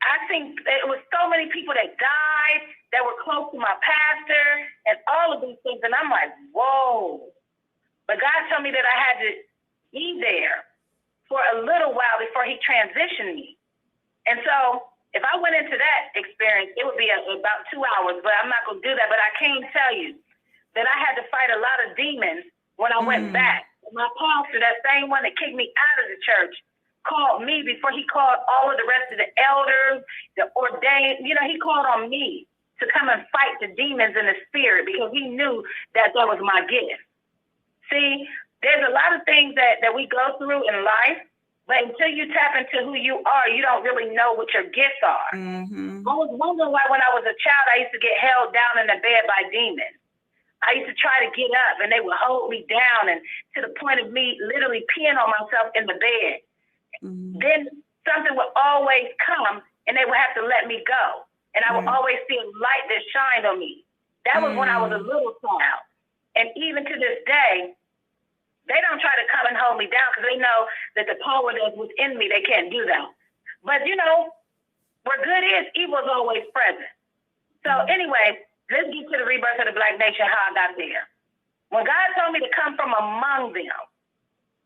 I think it was so many people that died that were close to my pastor and all of these things. And I'm like, whoa. But God told me that I had to be there for a little while before he transitioned me. And so if I went into that experience, it would be about 2 hours, but I'm not going to do that. But I can tell you that I had to fight a lot of demons when I went back. My pastor, that same one that kicked me out of the church, called me before he called all of the rest of the elders, the ordained, he called on me to come and fight the demons in the spirit because he knew that was my gift. See, there's a lot of things that we go through in life, but until you tap into who you are, you don't really know what your gifts are. I was wondering why when I was a child, I used to get held down in the bed by demons. I used to try to get up and they would hold me down, and to the point of me literally peeing on myself in the bed. Then something would always come and they would have to let me go. And I would always see a light that shined on me. That was when I was a little child. And even to this day, they don't try to come and hold me down because they know that the power that's within me, they can't do that. But where good is, evil is always present. So anyway, let's get to the rebirth of the Black nation, how I got there. When God told me to come from among them,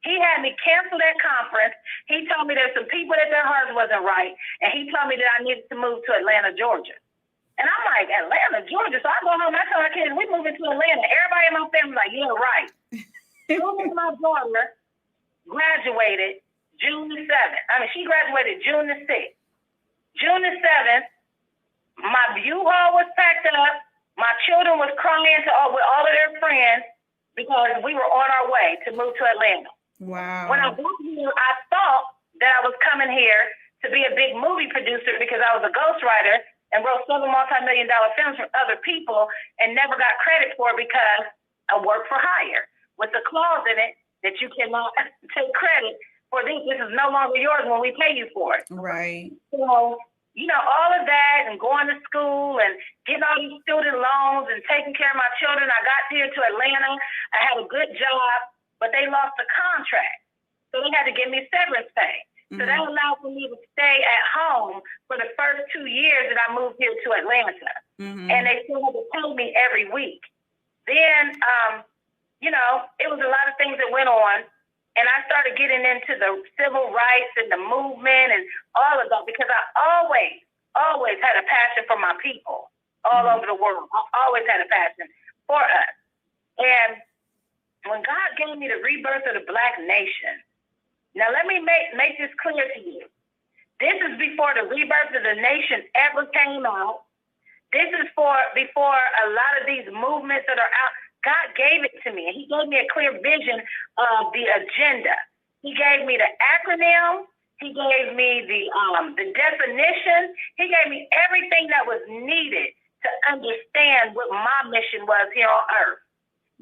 he had me cancel that conference. He told me there's some people that their hearts wasn't right. And he told me that I needed to move to Atlanta, Georgia. And I'm like, Atlanta, Georgia? So I go home, I tell my kids, we're moving to Atlanta. Everybody in my family like, yeah, right. As soon as my daughter graduated June the 7th. She graduated June the 6th. June the 7th, my U-Haul was packed up. My children was crying with all of their friends because we were on our way to move to Atlanta. Wow. When I got here, I thought that I was coming here to be a big movie producer because I was a ghostwriter and wrote several multi-million-dollar films for other people and never got credit for it because I worked for hire with the clause in it that you cannot take credit for this. This is no longer yours when we pay you for it. Right. So, all of that and going to school and getting all these student loans and taking care of my children. I got here to Atlanta. I had a good job, but they lost the contract. So they had to give me severance pay. So that allowed for me to stay at home for the first 2 years that I moved here to Atlanta. And they still had to pay me every week. Then, it was a lot of things that went on. And I started getting into the civil rights and the movement and all of that because I always had a passion for my people all over the world. I always had a passion for us. And when God gave me the rebirth of the Black nation, now let me make this clear to you. This is before the rebirth of the nation ever came out. This is before a lot of these movements that are out. God gave it to me, and he gave me a clear vision of the agenda. He gave me the acronym. He gave me the definition. He gave me everything that was needed to understand what my mission was here on earth.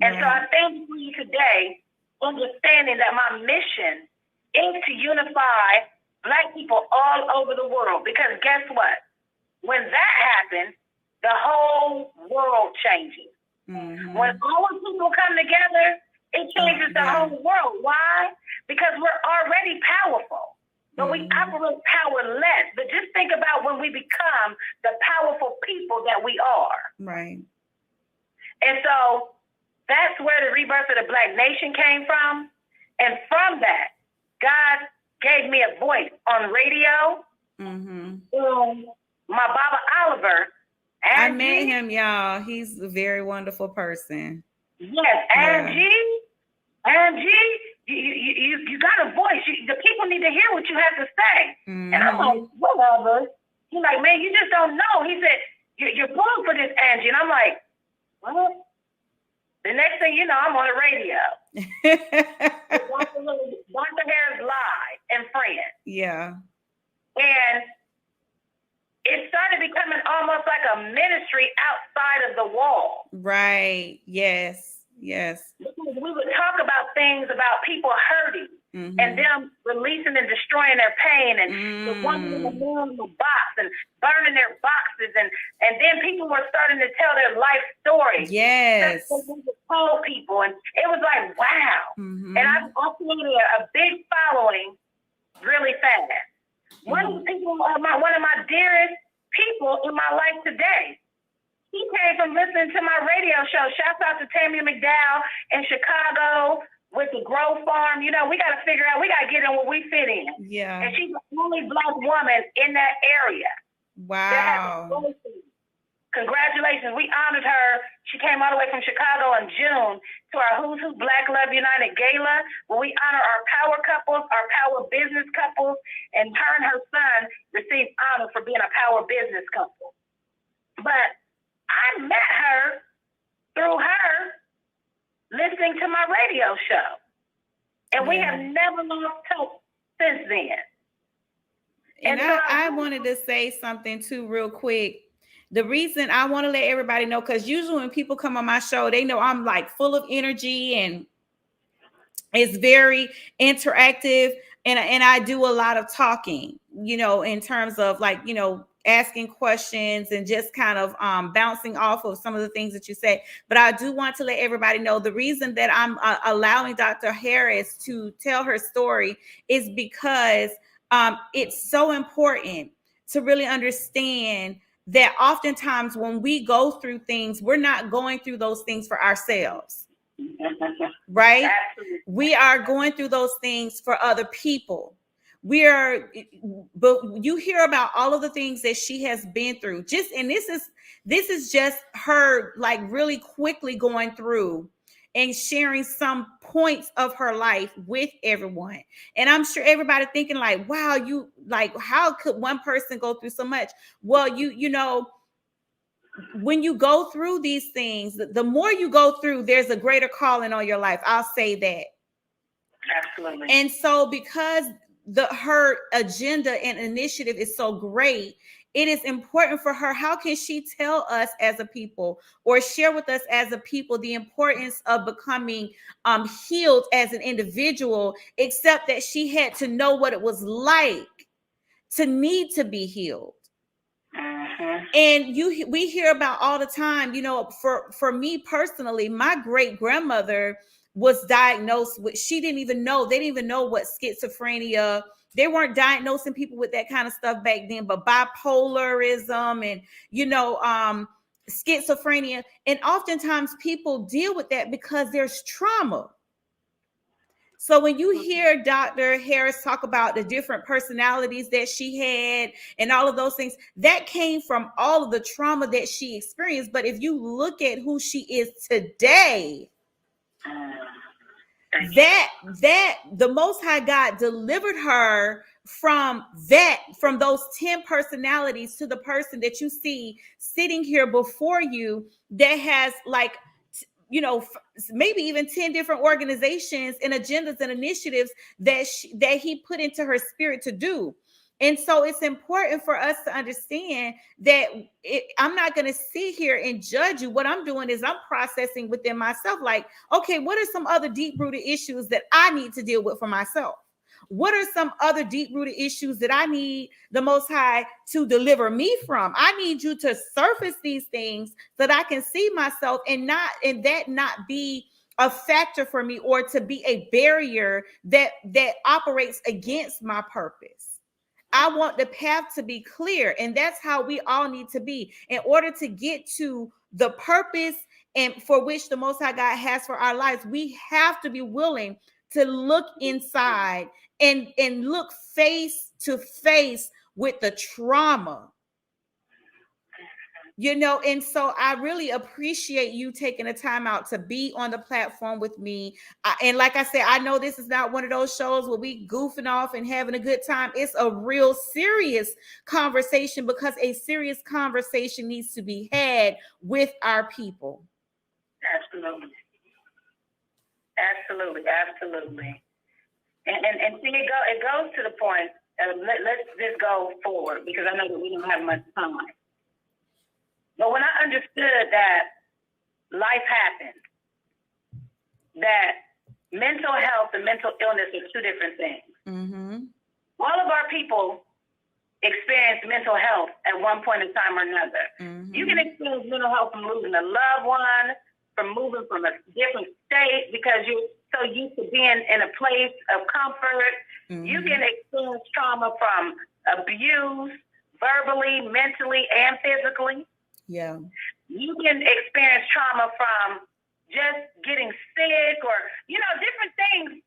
And so I stand before you today understanding that my mission is to unify Black people all over the world. Because guess what? When that happens, the whole world changes. When our people come together, it changes the whole world. Why? Because we're already powerful, but we operate powerless. But just think about when we become the powerful people that we are. Right. And so that's where the rebirth of the Black nation came from. And from that, God gave me a voice on radio. My Baba Oliver. I met him, y'all. He's a very wonderful person. Yes, Angie. Angie, you got a voice. The people need to hear what you have to say. Mm-hmm. And I'm like, whatever. He's like, man, you just don't know. He said, you're born for this, Angie. And I'm like, what? The next thing you know, I'm on the radio. Dr. Harris Live and Friends. Yeah. And it started becoming almost like a ministry outside of the wall. Right. Yes. Yes. Because we would talk about things about people hurting and them releasing and destroying their pain and the woman in the moon in the box and burning their boxes and then people were starting to tell their life story. Yes. That's what we told people, and it was like, wow. And I created a big following really fast. One of my dearest people in my life today. He came from listening to my radio show. Shouts out to Tammy McDowell in Chicago with the Grove Farm. You know, we got to figure out, we got to get in where we fit in. Yeah. And she's the only Black woman in that area. Wow. Congratulations. We honored her. She came all the way from Chicago in June to our Who's Who Black Love United Gala, where we honor our power couples, our power business couples, and her and her son received honor for being a power business couple. But I met her through her listening to my radio show. And we have never lost touch since then. And I wanted to say something too real quick. The reason I want to let everybody know, because usually when people come on my show, they know I'm like full of energy and it's very interactive. And I do a lot of talking, you know, in terms of like, you know, asking questions and just kind of bouncing off of some of the things that you say. But I do want to let everybody know the reason that I'm allowing Dr. Harris to tell her story is because it's so important to really understand that oftentimes when we go through things, we're not going through those things for ourselves, right? Absolutely. We are going through those things for other people. But you hear about all of the things that she has been through. And this is just her like really quickly going through and sharing some points of her life with everyone. And I'm sure everybody thinking like, wow, you like, how could one person go through so much? Well, you know, when you go through these things, the more you go through, there's a greater calling on your life. I'll say that. Absolutely. And so because her agenda and initiative is so great, it is important for her. How can she tell us as a people or share with us as a people the importance of becoming healed as an individual, except that she had to know what it was like to need to be healed? And we hear about all the time, you know, for me personally, my great grandmother was diagnosed with, they didn't even know what schizophrenia. They weren't diagnosing people with that kind of stuff back then, but bipolarism and, you know, schizophrenia. And oftentimes people deal with that because there's trauma. So when you hear Dr. Harris talk about the different personalities that she had and all of those things, that came from all of the trauma that she experienced. But if you look at who she is today, that the Most High God delivered her from those 10 personalities to the person that you see sitting here before you that has like, you know, maybe even 10 different organizations and agendas and initiatives that he put into her spirit to do. And so it's important for us to understand that I'm not going to sit here and judge you. What I'm doing is I'm processing within myself, like, okay, what are some other deep-rooted issues that I need to deal with for myself? What are some other deep-rooted issues that I need the Most High to deliver me from? I need you to surface these things so that I can see myself and that not be a factor for me or to be a barrier that operates against my purpose. I want the path to be clear, and that's how we all need to be in order to get to the purpose and for which the Most High God has for our lives. We have to be willing to look inside and look face to face with the trauma And so I really appreciate you taking the time out to be on the platform with me. And like I said, I know this is not one of those shows where we goofing off and having a good time. It's a real serious conversation, because a serious conversation needs to be had with our people. Absolutely. And see, it goes to the point. Let's just go forward, because I know that we don't have much time. But when I understood that life happens, that mental health and mental illness are two different things. Mm-hmm. All of our people experience mental health at one point in time or another. Mm-hmm. You can experience mental health from losing a loved one, from moving from a different state because you're so used to being in a place of comfort. Mm-hmm. You can experience trauma from abuse, verbally, mentally, and physically. Yeah. You can experience trauma from just getting sick or, different things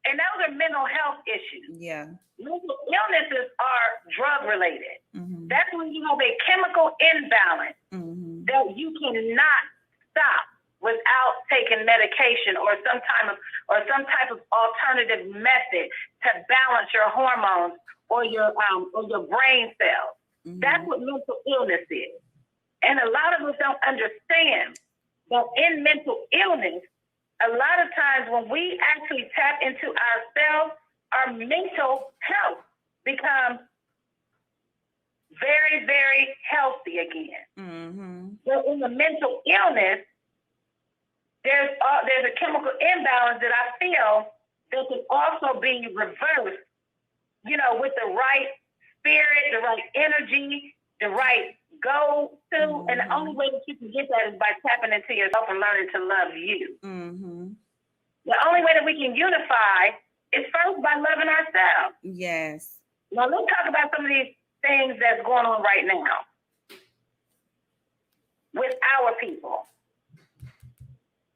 and those are mental health issues. Yeah. Mental illnesses are drug related. Mm-hmm. That's when you have a chemical imbalance that you cannot stop without taking medication or some type of alternative method to balance your hormones or your brain cells. Mm-hmm. That's what mental illness is. And a lot of us don't understand that in mental illness, a lot of times when we actually tap into ourselves, our mental health becomes very, very healthy again. Mm-hmm. So in the mental illness, there's a chemical imbalance that I feel that can also be reversed, with the right spirit, the right energy, the right go to, and the only way that you can get that is by tapping into yourself and learning to love you. Mm-hmm. The only way that we can unify is first by loving ourselves. Yes. Now let's talk about some of these things that's going on right now with our people.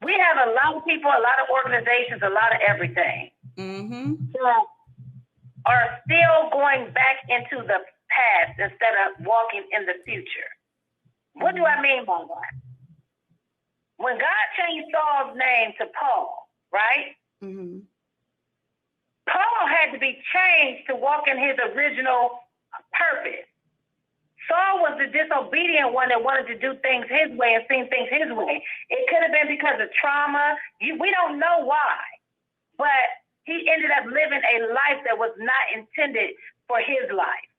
We have a lot of people, a lot of organizations, a lot of everything that are still going back into the past instead of walking in the future. What do I mean by that? When God changed Saul's name to Paul, right? Mm-hmm. Paul had to be changed to walk in his original purpose. Saul was the disobedient one that wanted to do things his way and see things his way. It could have been because of trauma. We don't know why. But he ended up living a life that was not intended for his life.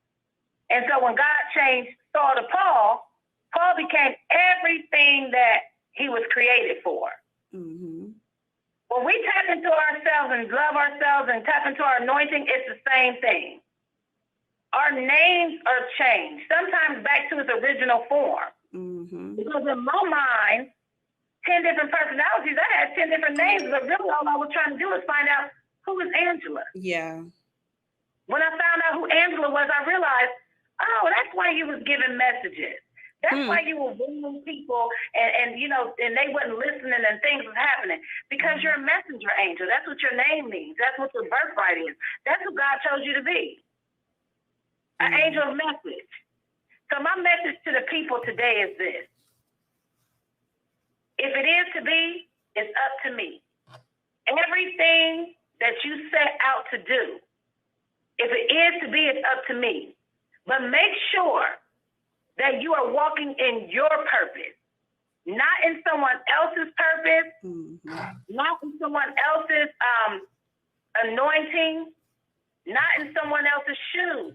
And so when God changed Saul to Paul, Paul became everything that he was created for. Mm-hmm. When we tap into ourselves and love ourselves and tap into our anointing, it's the same thing. Our names are changed, sometimes back to its original form. Mm-hmm. Because in my mind, 10 different personalities, I had 10 different names, but really all I was trying to do was find out who is Angela. Yeah. When I found out who Angela was, I realized, oh, that's why you was giving messages. That's why you were warning people and they wasn't listening and things was happening. Because you're a messenger angel. That's what your name means. That's what your birthright is. That's what God chose you to be. An angel of message. So my message to the people today is this. If it is to be, it's up to me. Everything that you set out to do, if it is to be, it's up to me. But make sure that you are walking in your purpose, not in someone else's purpose, not in someone else's anointing, not in someone else's shoes.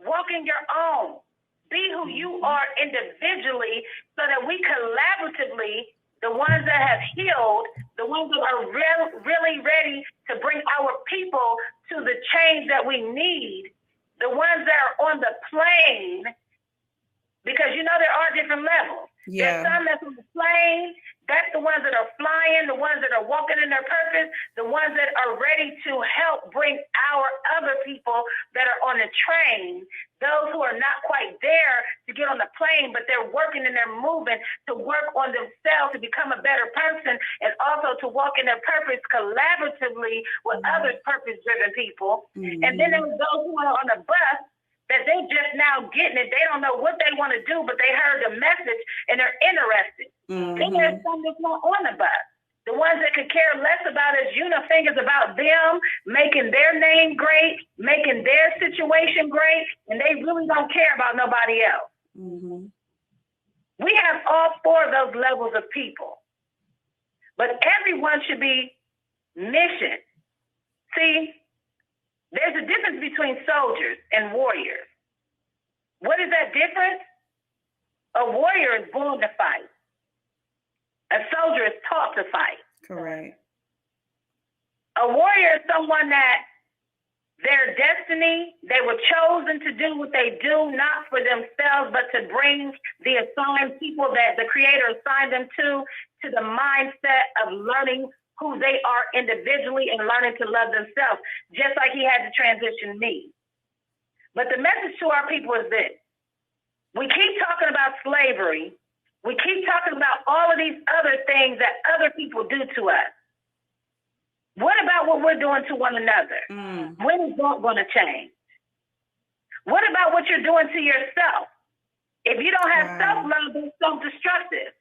Walk in your own. Be who you are individually so that we collaboratively, the ones that have healed, the ones that are really ready to bring our people to the change that we need, the ones that are on the plane, because there are different levels. Yeah. There's some that's on the plane. That's the ones that are flying, the ones that are walking in their purpose, the ones that are ready to help bring our other people that are on the train, those who are not quite there to get on the plane, but they're working and they're moving to work on themselves to become a better person and also to walk in their purpose collaboratively with other purpose-driven people. And then there's those who are on the bus that they just now getting it. They don't know what they want to do, but they heard the message and they're interested. Then there's some that's not on the bus. The ones that could care less about is Unifingers about them, making their name great, making their situation great, and they really don't care about nobody else. We have all four of those levels of people. But everyone should be mission. See, there's a difference between soldiers and warriors. What is that difference? A warrior is born to fight. A soldier is taught to fight. Correct. A warrior is someone that their destiny, they were chosen to do what they do, not for themselves, but to bring the assigned people that the Creator assigned them to the mindset of learning who they are individually and learning to love themselves, just like He had to transition me. But the message to our people is this. We keep talking about slavery. We keep talking about all of these other things that other people do to us. What about what we're doing to one another? When is that going to change? What about what you're doing to yourself? If you don't have self-love, it's self-destructive.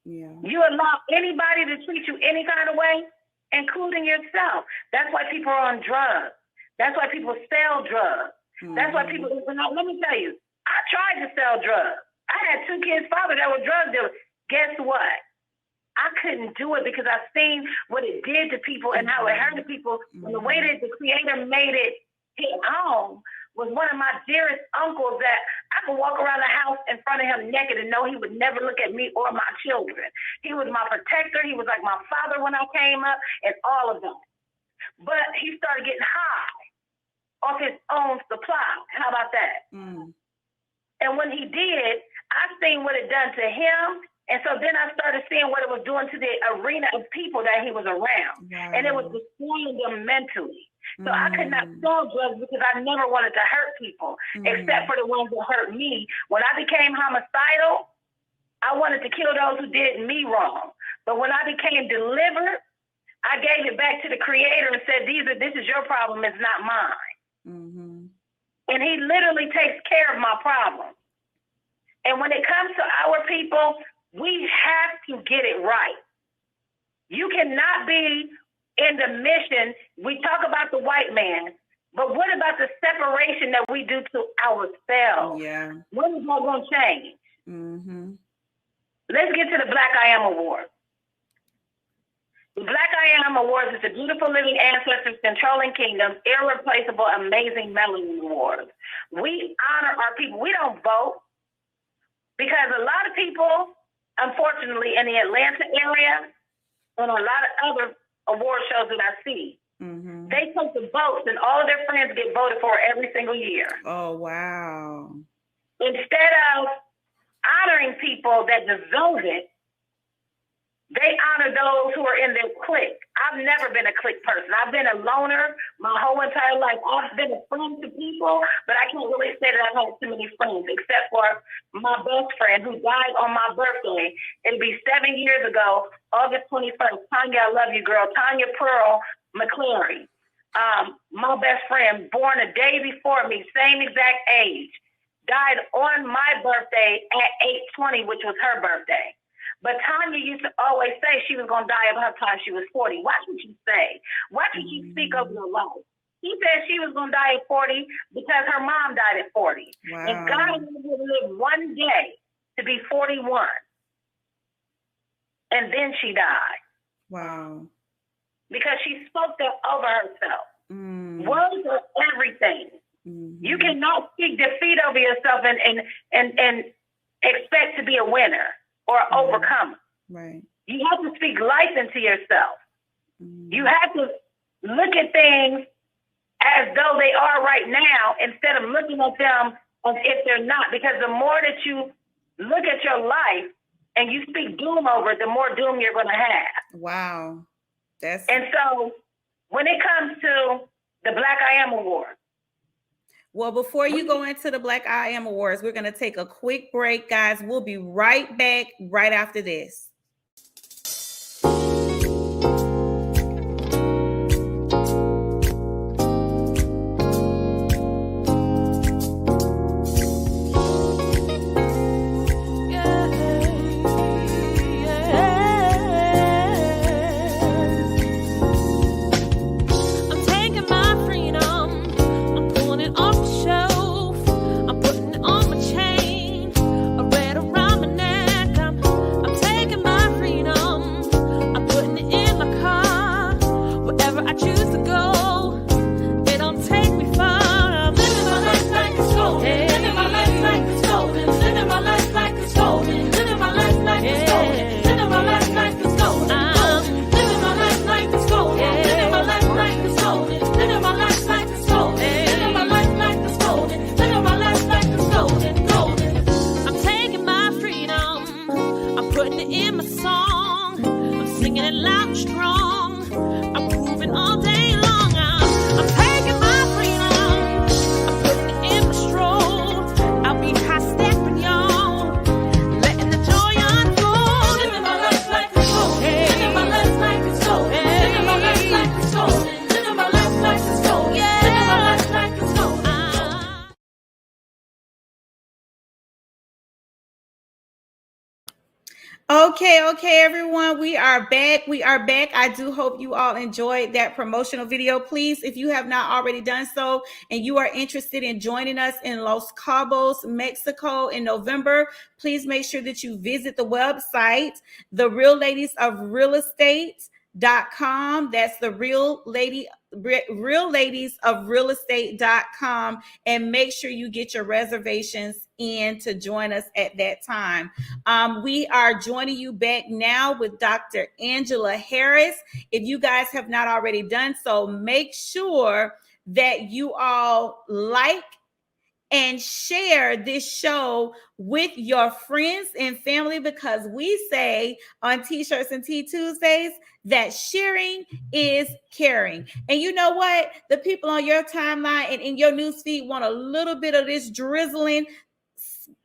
Yeah. You allow anybody to treat you any kind of way, including yourself. That's why people are on drugs. That's why people sell drugs. That's why people, let me tell you, I tried to sell drugs. I had 2 kids' father that were drug dealers. Guess what? I couldn't do it because I've seen what it did to people and how it hurt people. And the way that the Creator made it hit home was one of my dearest uncles that I could walk around the house in front of him naked and know he would never look at me or my children. He was my protector. He was like my father when I came up and all of that. But he started getting high off his own supply. How about that? And when he did, I seen what it done to him. And so then I started seeing what it was doing to the arena of people that he was around. And it was destroying them mentally. So I could not sell drugs because I never wanted to hurt people, except for the ones that hurt me. When I became homicidal, I wanted to kill those who did me wrong. But when I became delivered, I gave it back to the Creator and said, this is your problem, it's not mine. And He literally takes care of my problem. And when it comes to our people, we have to get it right. You cannot be in the mission. We talk about the white man, but what about the separation that we do to ourselves? Yeah. When is that going to change? Let's get to the Black I Am Award. The Black I Am Awards is the Beautiful Living Ancestors Controlling Kingdoms Irreplaceable Amazing Melanin Awards. We honor our people. We don't vote because a lot of people, unfortunately, in the Atlanta area and a lot of other award shows that I see, they take the votes and all of their friends get voted for every single year. Oh, wow. Instead of honoring people that deserve it, they honor those who are in their clique. I've never been a clique person. I've been a loner my whole entire life. I've been a friend to people, but I can't really say that I've had too many friends, except for my best friend who died on my birthday. It'll be 7 years ago, August 21st. Tanya, I love you, girl. Tanya Pearl McClary. My best friend, born a day before me, same exact age, died on my birthday at 8:20, which was her birthday. But Tanya used to always say she was going to die by the time she was 40. Watch what you say. Watch what you speak over your life. She said she was going to die at 40 because her mom died at 40. Wow. And God wanted her to live one day to be 41. And then she died. Wow. Because she spoke that over herself. Words are everything. You cannot speak defeat over yourself and expect to be a winner or overcome. Right. You have to speak life into yourself. You have to look at things as though they are right now instead of looking at them as if they're not. Because the more that you look at your life and you speak doom over it, the more doom you're going to have. Wow. And so when it comes to the Black I Am Award, well, before you go into the Black I Am Awards, we're going to take a quick break, guys. We'll be right back right after this. Okay, everyone. We are back. I do hope you all enjoyed that promotional video. Please, if you have not already done so and you are interested in joining us in Los Cabos, Mexico in November, please make sure that you visit the website, The Real Ladies of Real Estate.com. That's the Real Ladies of Real Estate.com, and make sure you get your reservations in to join us at that time. We are joining you back now with Dr. Angela Harris. If you guys have not already done so, make sure that you all like and share this show with your friends and family, because we say on T-Shirts and Tea Tuesdays that sharing is caring. And you know what? The people on your timeline and in your newsfeed want a little bit of this drizzling,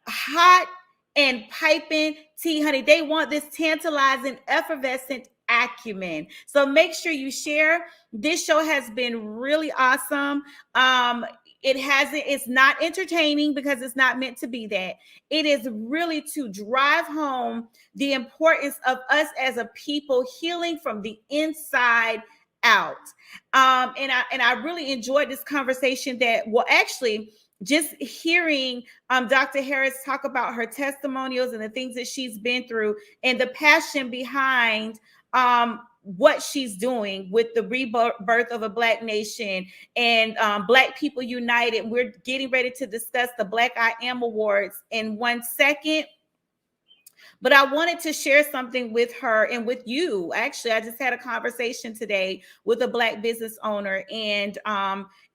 hot and piping tea, honey. They want this tantalizing, effervescent acumen. So make sure you share. This show has been really awesome. It's not entertaining because it's not meant to be that. It is really to drive home the importance of us as a people healing from the inside out. And I really enjoyed this conversation just hearing Dr. Harris talk about her testimonials and the things that she's been through and the passion behind what she's doing with the rebirth of a Black nation and Black People United. We're getting ready to discuss the Black I Am Awards in 1 second. But I wanted to share something with her and with you. Actually, I just had a conversation today with a Black business owner, and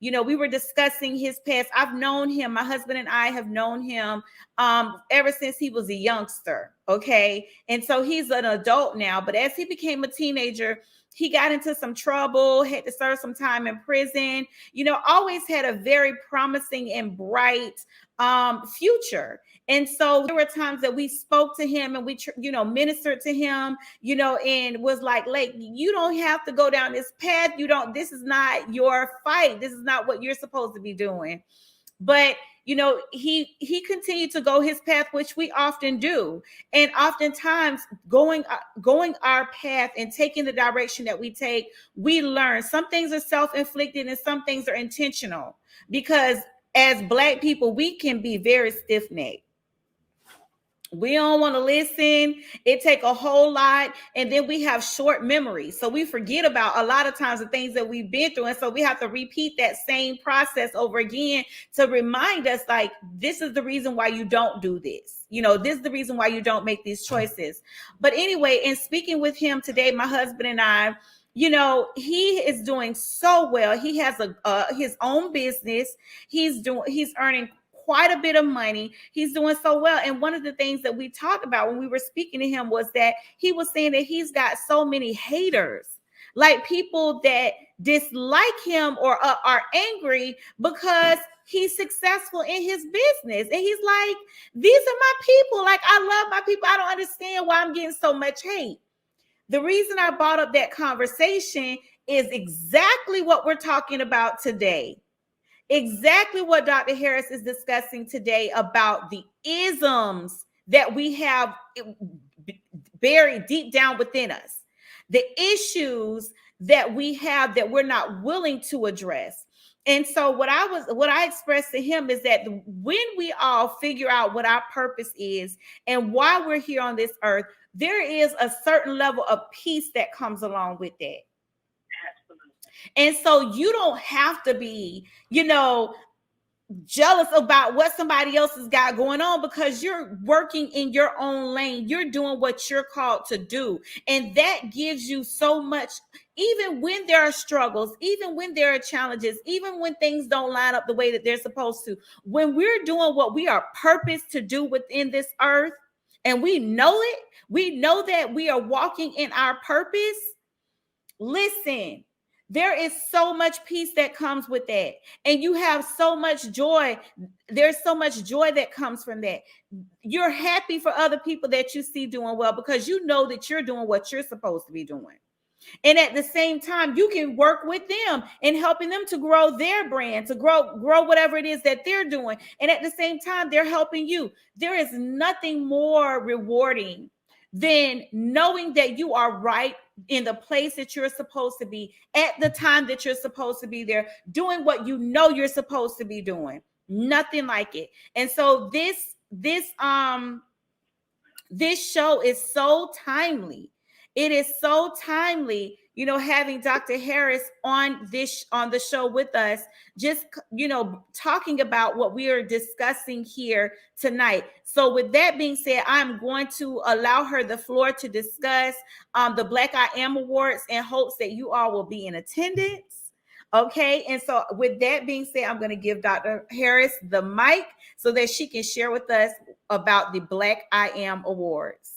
we were discussing his past. I've known him. My husband and I have known him ever since he was a youngster. Okay, and so he's an adult now. But as he became a teenager, he got into some trouble, had to serve some time in prison. Always had a very promising and bright future. And so there were times that we spoke to him and we, ministered to him, and was like, you don't have to go down this path. This is not your fight. This is not what you're supposed to be doing. But, he continued to go his path, which we often do. And oftentimes going our path and taking the direction that we take, we learn. Some things are self-inflicted and some things are intentional, because as Black people, we can be very stiff-necked. We don't want to listen. It take a whole lot. And then we have short memories. So we forget about a lot of times the things that we've been through. And so we have to repeat that same process over again to remind us, like, this is the reason why you don't do this. This is the reason why you don't make these choices. But anyway, in speaking with him today, my husband and I, he is doing so well. He has his own business. He's earning quite a bit of money. He's doing so well. And one of the things that we talked about when we were speaking to him was that he was saying that he's got so many haters, like people that dislike him or are angry because he's successful in his business. And he's like, these are my people. Like, I love my people. I don't understand why I'm getting so much hate. The reason I brought up that conversation is exactly what we're talking about today. Exactly what Dr. Harris is discussing today about the isms that we have buried deep down within us, the issues that we have that we're not willing to address. And so what I expressed to him is that when we all figure out what our purpose is and why we're here on this earth, there is a certain level of peace that comes along with that. And so you don't have to be, jealous about what somebody else has got going on, because you're working in your own lane. You're doing what you're called to do. And that gives you so much, even when there are struggles, even when there are challenges, even when things don't line up the way that they're supposed to. When we're doing what we are purposed to do within this earth, and we know it, we know that we are walking in our purpose. Listen, there is so much peace that comes with that. And you have so much joy. There's so much joy that comes from that. You're happy for other people that you see doing well, because you know that you're doing what you're supposed to be doing. And at the same time, you can work with them and helping them to grow their brand, to grow whatever it is that they're doing. And at the same time, they're helping you. There is nothing more rewarding then knowing that you are right in the place that you're supposed to be at the time that you're supposed to be there, doing what you know you're supposed to be doing. Nothing like it. And so this show is so timely. It is so timely, having Dr. Harris on the show with us, just, talking about what we are discussing here tonight. So with that being said, I'm going to allow her the floor to discuss the Black I Am Awards in hopes that you all will be in attendance. Okay. And so with that being said, I'm going to give Dr. Harris the mic so that she can share with us about the Black I Am Awards.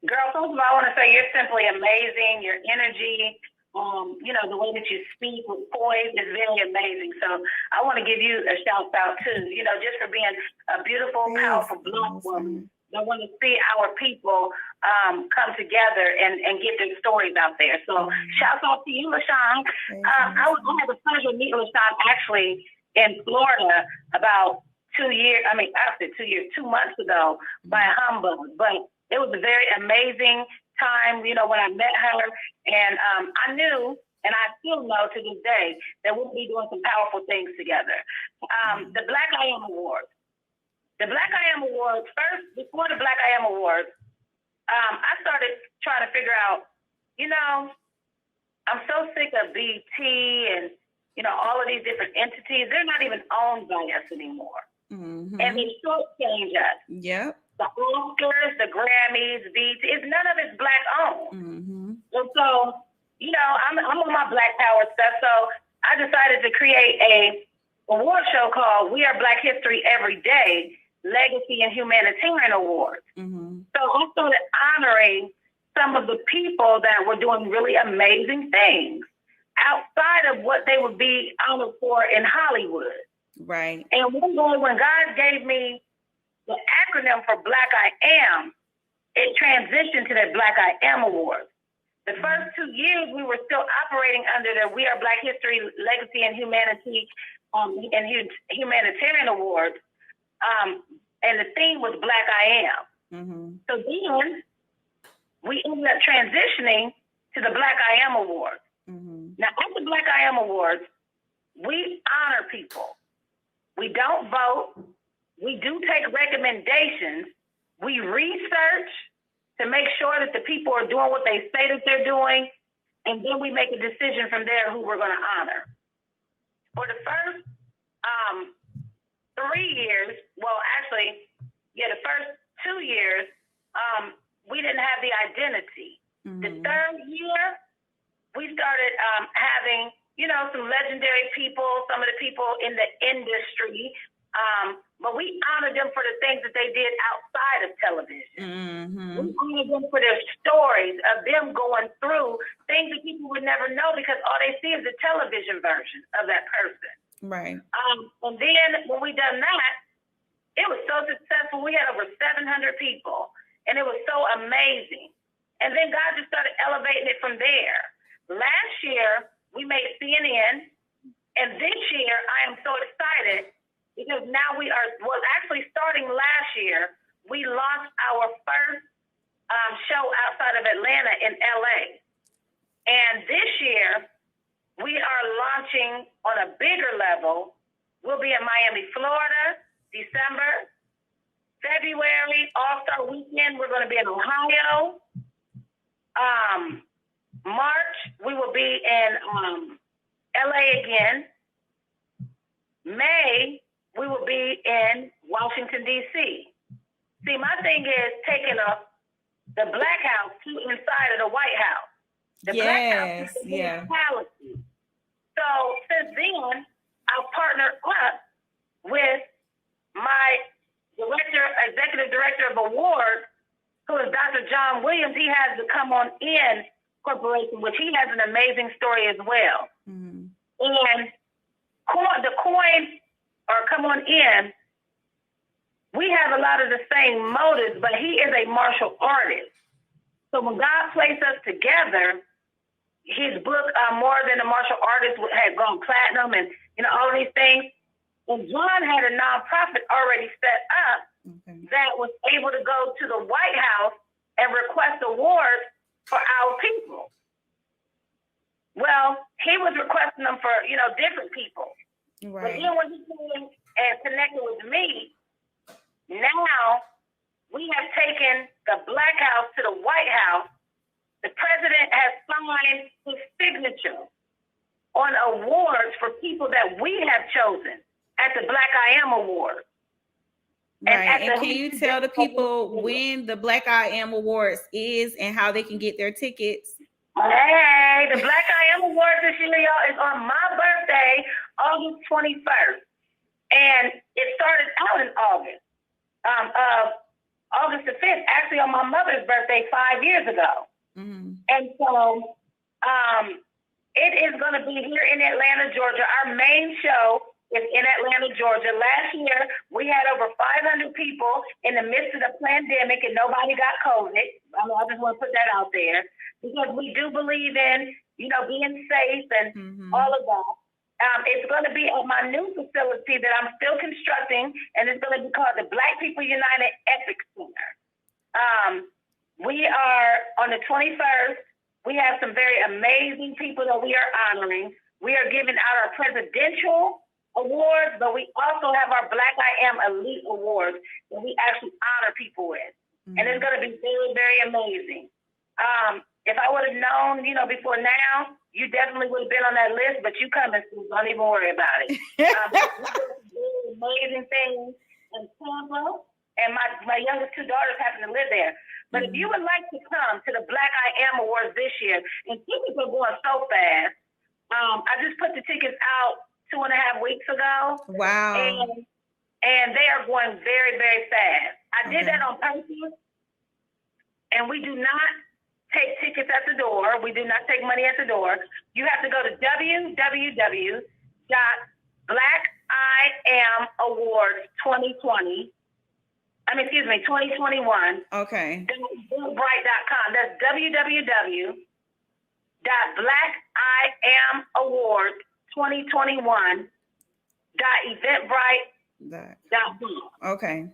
Girl, first of all, I want to say you're simply amazing. Your energy, the way that you speak with poise is very amazing. So I want to give you a shout out too, just for being a beautiful, powerful Black woman. I want to see our people come together and get their stories out there. So shout out to you, LaShawn. I had the pleasure of meeting LaShawn actually in Florida about 2 years. I said 2 years, 2 months ago by humbug, but it was a very amazing time, when I met her, and I knew, and I still know to this day, that we'll be doing some powerful things together. The Black I Am Awards. The Black I Am Awards, first, before the Black I Am Awards, I started trying to figure out, I'm so sick of BT and, all of these different entities. They're not even owned by us anymore. Mm-hmm. And they shortchange us. Yep. The Oscars, the Grammys, BT, none of it's Black owned. Mm-hmm. And so, I'm on my Black Power stuff. So I decided to create a award show called We Are Black History Every Day, Legacy and Humanitarian Awards. Mm-hmm. So I started honoring some of the people that were doing really amazing things outside of what they would be honored for in Hollywood. Right. And one day when God gave me the acronym for Black I Am, it transitioned to the Black I Am Awards. The first 2 years, we were still operating under the We Are Black History, Legacy, and Humanity and Humanitarian Awards, and the theme was Black I Am. Mm-hmm. So then we ended up transitioning to the Black I Am Awards. Mm-hmm. Now, at the Black I Am Awards, we honor people. We don't vote. We do take recommendations. We research to make sure that the people are doing what they say that they're doing, and then we make a decision from there who we're going to honor. For the first 3 years, the first 2 years, we didn't have the identity. Mm-hmm. The third year, we started having, some legendary people, some of the people in the industry, but we honored them for the things that they did outside of television. Mm-hmm. We honored them for their stories of them going through things that people would never know because all they see is the television version of that person. Right. And then when we done that, it was so successful. We had over 700 people, and it was so amazing. And then God just started elevating it from there. Last year, we made CNN, and this year, I am so excited because now starting last year, we launched our first show outside of Atlanta in LA. And this year, we are launching on a bigger level. We'll be in Miami, Florida, December. February, All-Star Weekend, we're going to be in Ohio. March, we will be in LA again. May, we will be in Washington, D.C. See, my thing is taking the Black House to inside of the White House. The Black House is the municipality. So since then, I've partnered up with my executive director of awards, who is Dr. John Williams. He has the Come On In Corporation, which he has an amazing story as well. Mm-hmm. And the coin, or Come On In, we have a lot of the same motives, but he is a martial artist. So when God placed us together, his book, More Than a Martial Artist, had gone platinum and, all of these things. And John had a nonprofit already set up that was able to go to the White House and request awards for our people. Well, he was requesting them for, different people. Right. But then when he came and connected with me, now we have taken the Black House to the White House. The president has signed his signature on awards for people that we have chosen at the Black I Am Awards. Right. And can you tell the people when the Black I Am Awards is and how they can get their tickets? Hey, the Black I Am Awards this year, y'all, is on my birthday, August 21st. And it started out in August. August the 5th, actually on my mother's birthday 5 years ago. Mm-hmm. And so it is going to be here in Atlanta, Georgia. Our main show is in Atlanta, Georgia. Last year, we had over 500 people in the midst of the pandemic, and nobody got COVID. I just want to put that out there because we do believe in, being safe and all of that. It's going to be at my new facility that I'm still constructing, and it's going to be called the Black People United Epic Center. We are on the 21st. We have some very amazing people that we are honoring. We are giving out our presidential awards, but we also have our Black I Am Elite Awards that we actually honor people with. Mm-hmm. And it's going to be very, very amazing. If I would have known, before now, you definitely would have been on that list, but you coming, so don't even worry about it. Very amazing things in Tampa, and my youngest two daughters happen to live there. But if you would like to come to the Black I Am Awards this year, and tickets are going so fast, I just put the tickets out 2.5 weeks ago. Wow. And they are going very, very fast. I did that on purpose, and we do not take tickets at the door. We do not take money at the door. You have to go to www.blackiamawards2021. Okay. Eventbrite.com. That's www.blackiamawards2021.eventbrite.com. Okay.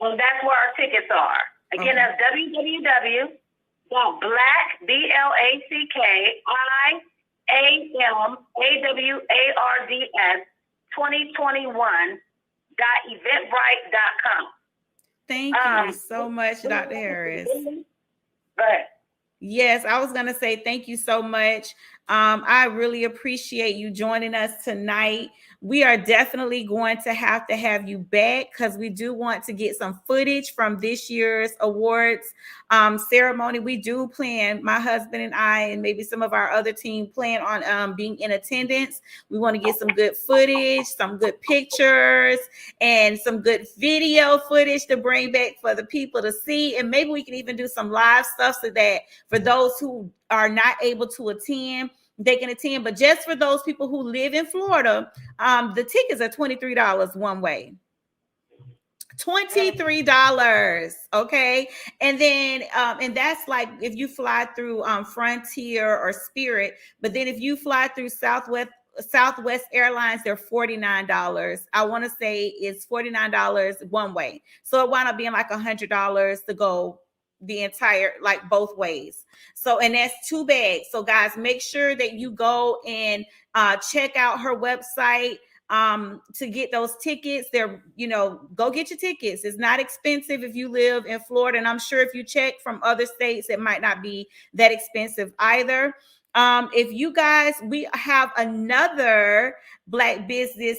And that's where our tickets are. Again, that's www.blackiamawards2021.eventbrite.com. Thank you so much, Dr. Harris. But yes, I was going to say thank you so much. I really appreciate you joining us tonight. We are definitely going to have you back because we do want to get some footage from this year's awards ceremony. We do plan, my husband and I, and maybe some of our other team plan on being in attendance. We want to get some good footage, some good pictures, and some good video footage to bring back for the people to see. And maybe we can even do some live stuff so that for those who are not able to attend, they can attend. But just for those people who live in Florida, the tickets are $23 one way. $23. Okay. And then, and that's like if you fly through Frontier or Spirit, but then if you fly through Southwest Airlines, they're $49. I want to say it's $49 one way. So it wound up being like $100 to go the entire, like both ways. So, and that's too bad. So guys, make sure that you go and check out her website to get those tickets. They're, go get your tickets. It's not expensive if you live in Florida. And I'm sure if you check from other states, it might not be that expensive either. If you guys, we have another Black business,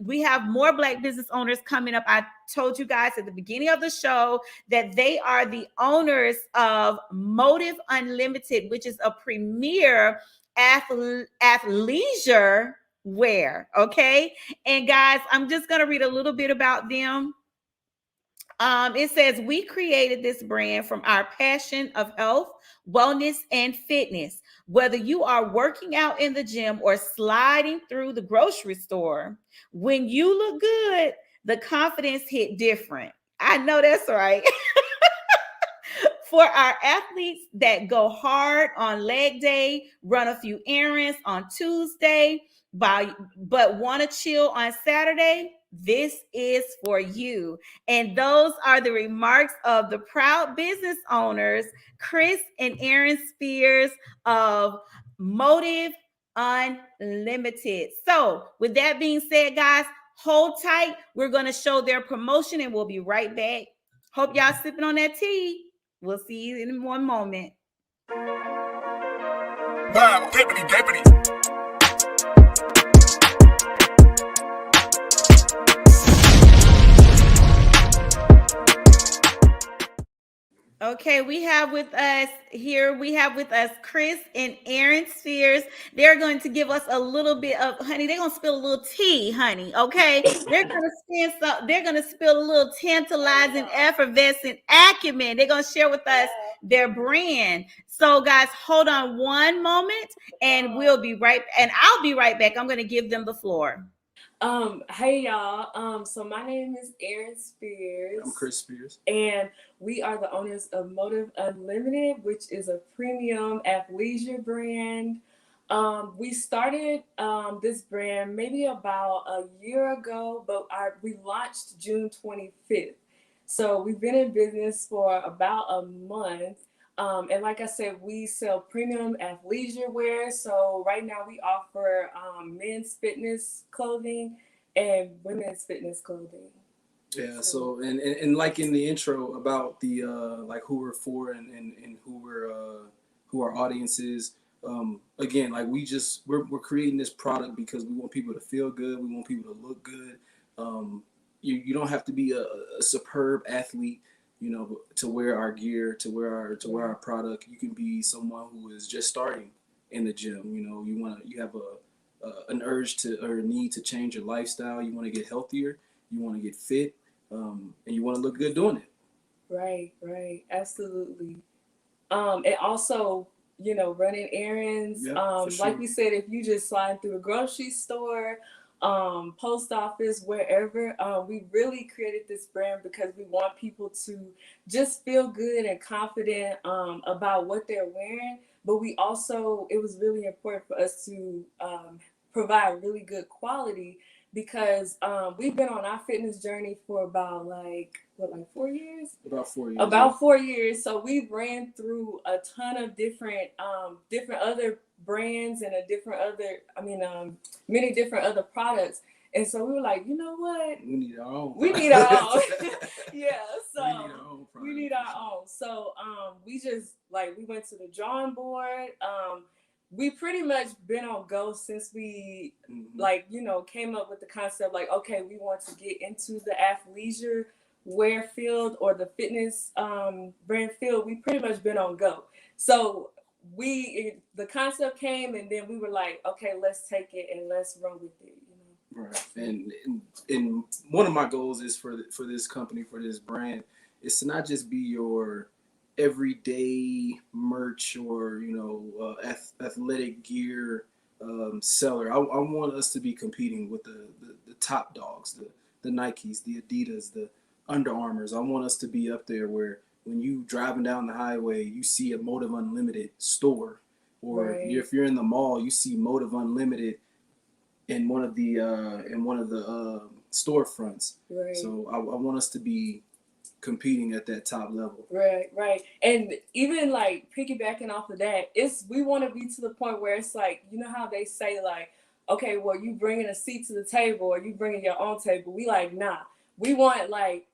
we have more Black business owners coming up. I told you guys at the beginning of the show that they are the owners of MOTIV Unlimited, which is a premier athleisure-wear. Okay. And guys, I'm just going to read a little bit about them. It says, we created this brand from our passion of health, wellness, and fitness. Whether you are working out in the gym or sliding through the grocery store, when you look good, the confidence hit different. I know that's right. For our athletes that go hard on leg day, run a few errands on Tuesday, but want to chill on Saturday, this is for you. And those are the remarks of the proud business owners, Chris and Arin Spears of MOTIV Unlimited. So with that being said, guys, hold tight. We're going to show their promotion and we'll be right back. Hope y'all sipping on that tea. We'll see you in one moment. Wow, deputy. Okay, we have with us Chris and Arin Spears. They're going to give us a little bit of, honey, they're going to spill a little tea, honey, okay? They're going to spill a little tantalizing, effervescent acumen. They're going to share with us their brand. So, guys, hold on one moment, and I'll be right back. I'm going to give them the floor. Hey y'all. So my name is Arin Spears. I'm Chris Spears. And we are the owners of MOTIV Unlimited, which is a premium athleisure brand. We started this brand maybe about a year ago, but we launched June 25th. So we've been in business for about a month. And like I said, we sell premium athleisure-wear. So right now we offer men's fitness clothing and women's fitness clothing. Yeah. So and like in the intro about the like who we're for and who our audience is. Again, like we're creating this product because we want people to feel good. We want people to look good. You don't have to be a superb athlete, you know, to wear our gear, to wear our product. You can be someone who is just starting in the gym. You know, you have an urge to or a need to change your lifestyle. You want to get healthier. You want to get fit, and you want to look good doing it. Right, absolutely. And also, you know, running errands. Yeah, sure. Like we said, if you just slide through the grocery store, post office, wherever, we really created this brand because we want people to just feel good and confident about what they're wearing. But we also, it was really important for us to provide really good quality because we've been on our fitness journey for about 4 years? About 4 years. About 4 years. So we've ran through a ton of different other brands and many different other products. And so we were like, you know what? We need our own. Yeah. So we need our own. So we just we went to the drawing board. We pretty much been on go since we came up with the concept okay, we want to get into the athleisure wear field or the fitness brand field. We pretty much been on go. So the concept came and then we were like, okay, let's take it and let's run with it, you know. Right. And one of my goals is for this company, for this brand, is to not just be your everyday merch or athletic gear seller. I want us to be competing with the top dogs, the Nikes, the Adidas, the Under Armours. I want us to be up there where when you driving down the highway, you see a MOTIV Unlimited store, or if you're in the mall, you see MOTIV Unlimited in one of the storefronts. Right. So I want us to be competing at that top level. Right. And even piggybacking off of that, we want to be to the point where it's you know how they say okay, well, you bringing a seat to the table or you bringing your own table. We nah. We want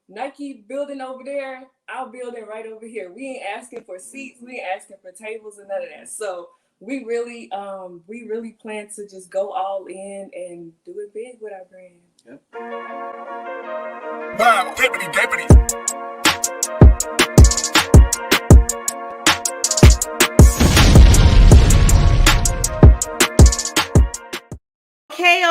Nike building over there, our building right over here. We ain't asking for seats, we ain't asking for tables and none of that. So we really plan to just go all in and do it big with our brand. Yep. Wow, deputy.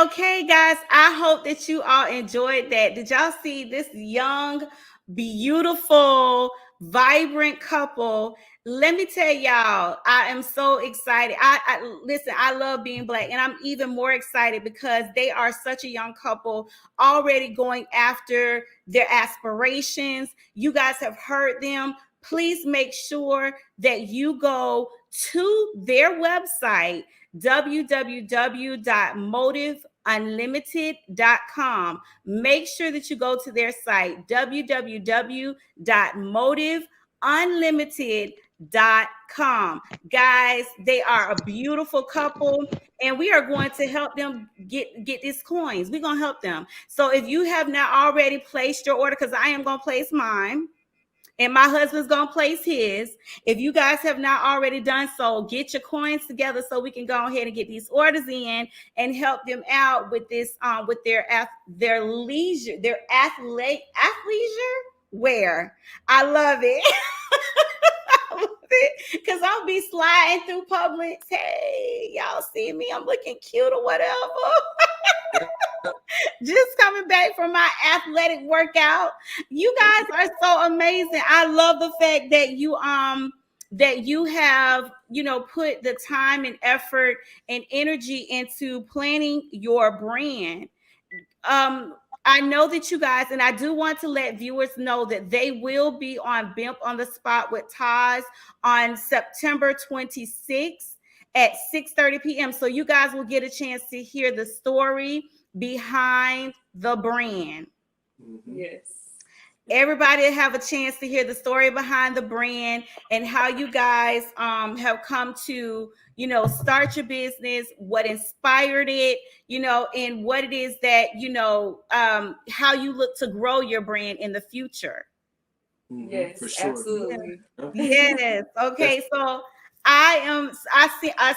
Okay, guys. I hope that you all enjoyed that. Did y'all see this young, beautiful, vibrant couple? Let me tell y'all, I am so excited. Listen, I love being Black, and I'm even more excited because they are such a young couple already going after their aspirations. You guys have heard them. Please make sure that you go to their website, www.motivunlimited.com. motiveunlimited.com. Make sure that you go to their site, www.motiveunlimited.com. Guys, they are a beautiful couple, and we are going to help them get these coins. We're going to help them. So if you have not already placed your order, because I am going to place mine, and my husband's gonna place his. If you guys have not already done so, get your coins together so we can go ahead and get these orders in and help them out with this, with their athleisure wear. I love it. Because I'll be sliding through Publix. Hey, y'all see me? I'm looking cute or whatever. Just coming back from my athletic workout. You guys are so amazing. I love the fact that you have, put the time and effort and energy into planning your brand. I know that you guys, and I do want to let viewers know that they will be on BHEMP on the Spot with Taz on September 26th at 6:30 p.m. So you guys will get a chance to hear the story behind the brand. Yes. Everybody have a chance to hear the story behind the brand and how you guys have come to, start your business, what inspired it, and what it is that, how you look to grow your brand in the future. Yes, for sure. Absolutely. Yes. Okay. So I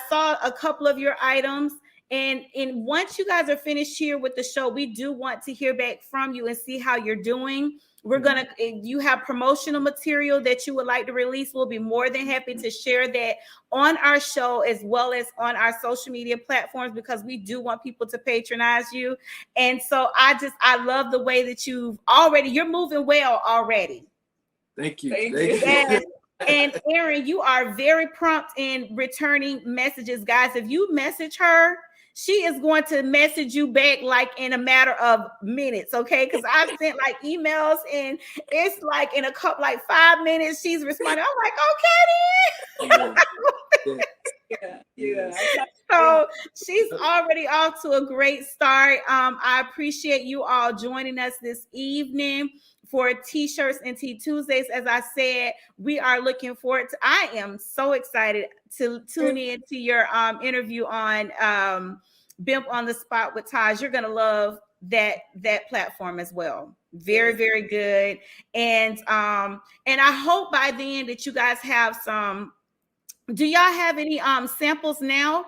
saw a couple of your items. And once you guys are finished here with the show, we do want to hear back from you and see how you're doing. We're if you have promotional material that you would like to release, we'll be more than happy to share that on our show as well as on our social media platforms, because we do want people to patronize you. And so I love the way that you're moving well already. Thank you. Thank you. Yes. And Arin, you are very prompt in returning messages, guys. If you message her, she is going to message you back like in a matter of minutes, okay? Because I've sent like emails and it's like in 5 minutes she's responding. I'm like, okay then. Yeah. So she's already off to a great start. I appreciate you all joining us this evening for T-Shirts and Tea Tuesdays. As I said, we are looking forward to, I am so excited to tune in to your interview on BHEMP on the Spot with Taj. You're going to love that platform as well. Very, very good. And I hope by then that you guys have do y'all have any samples now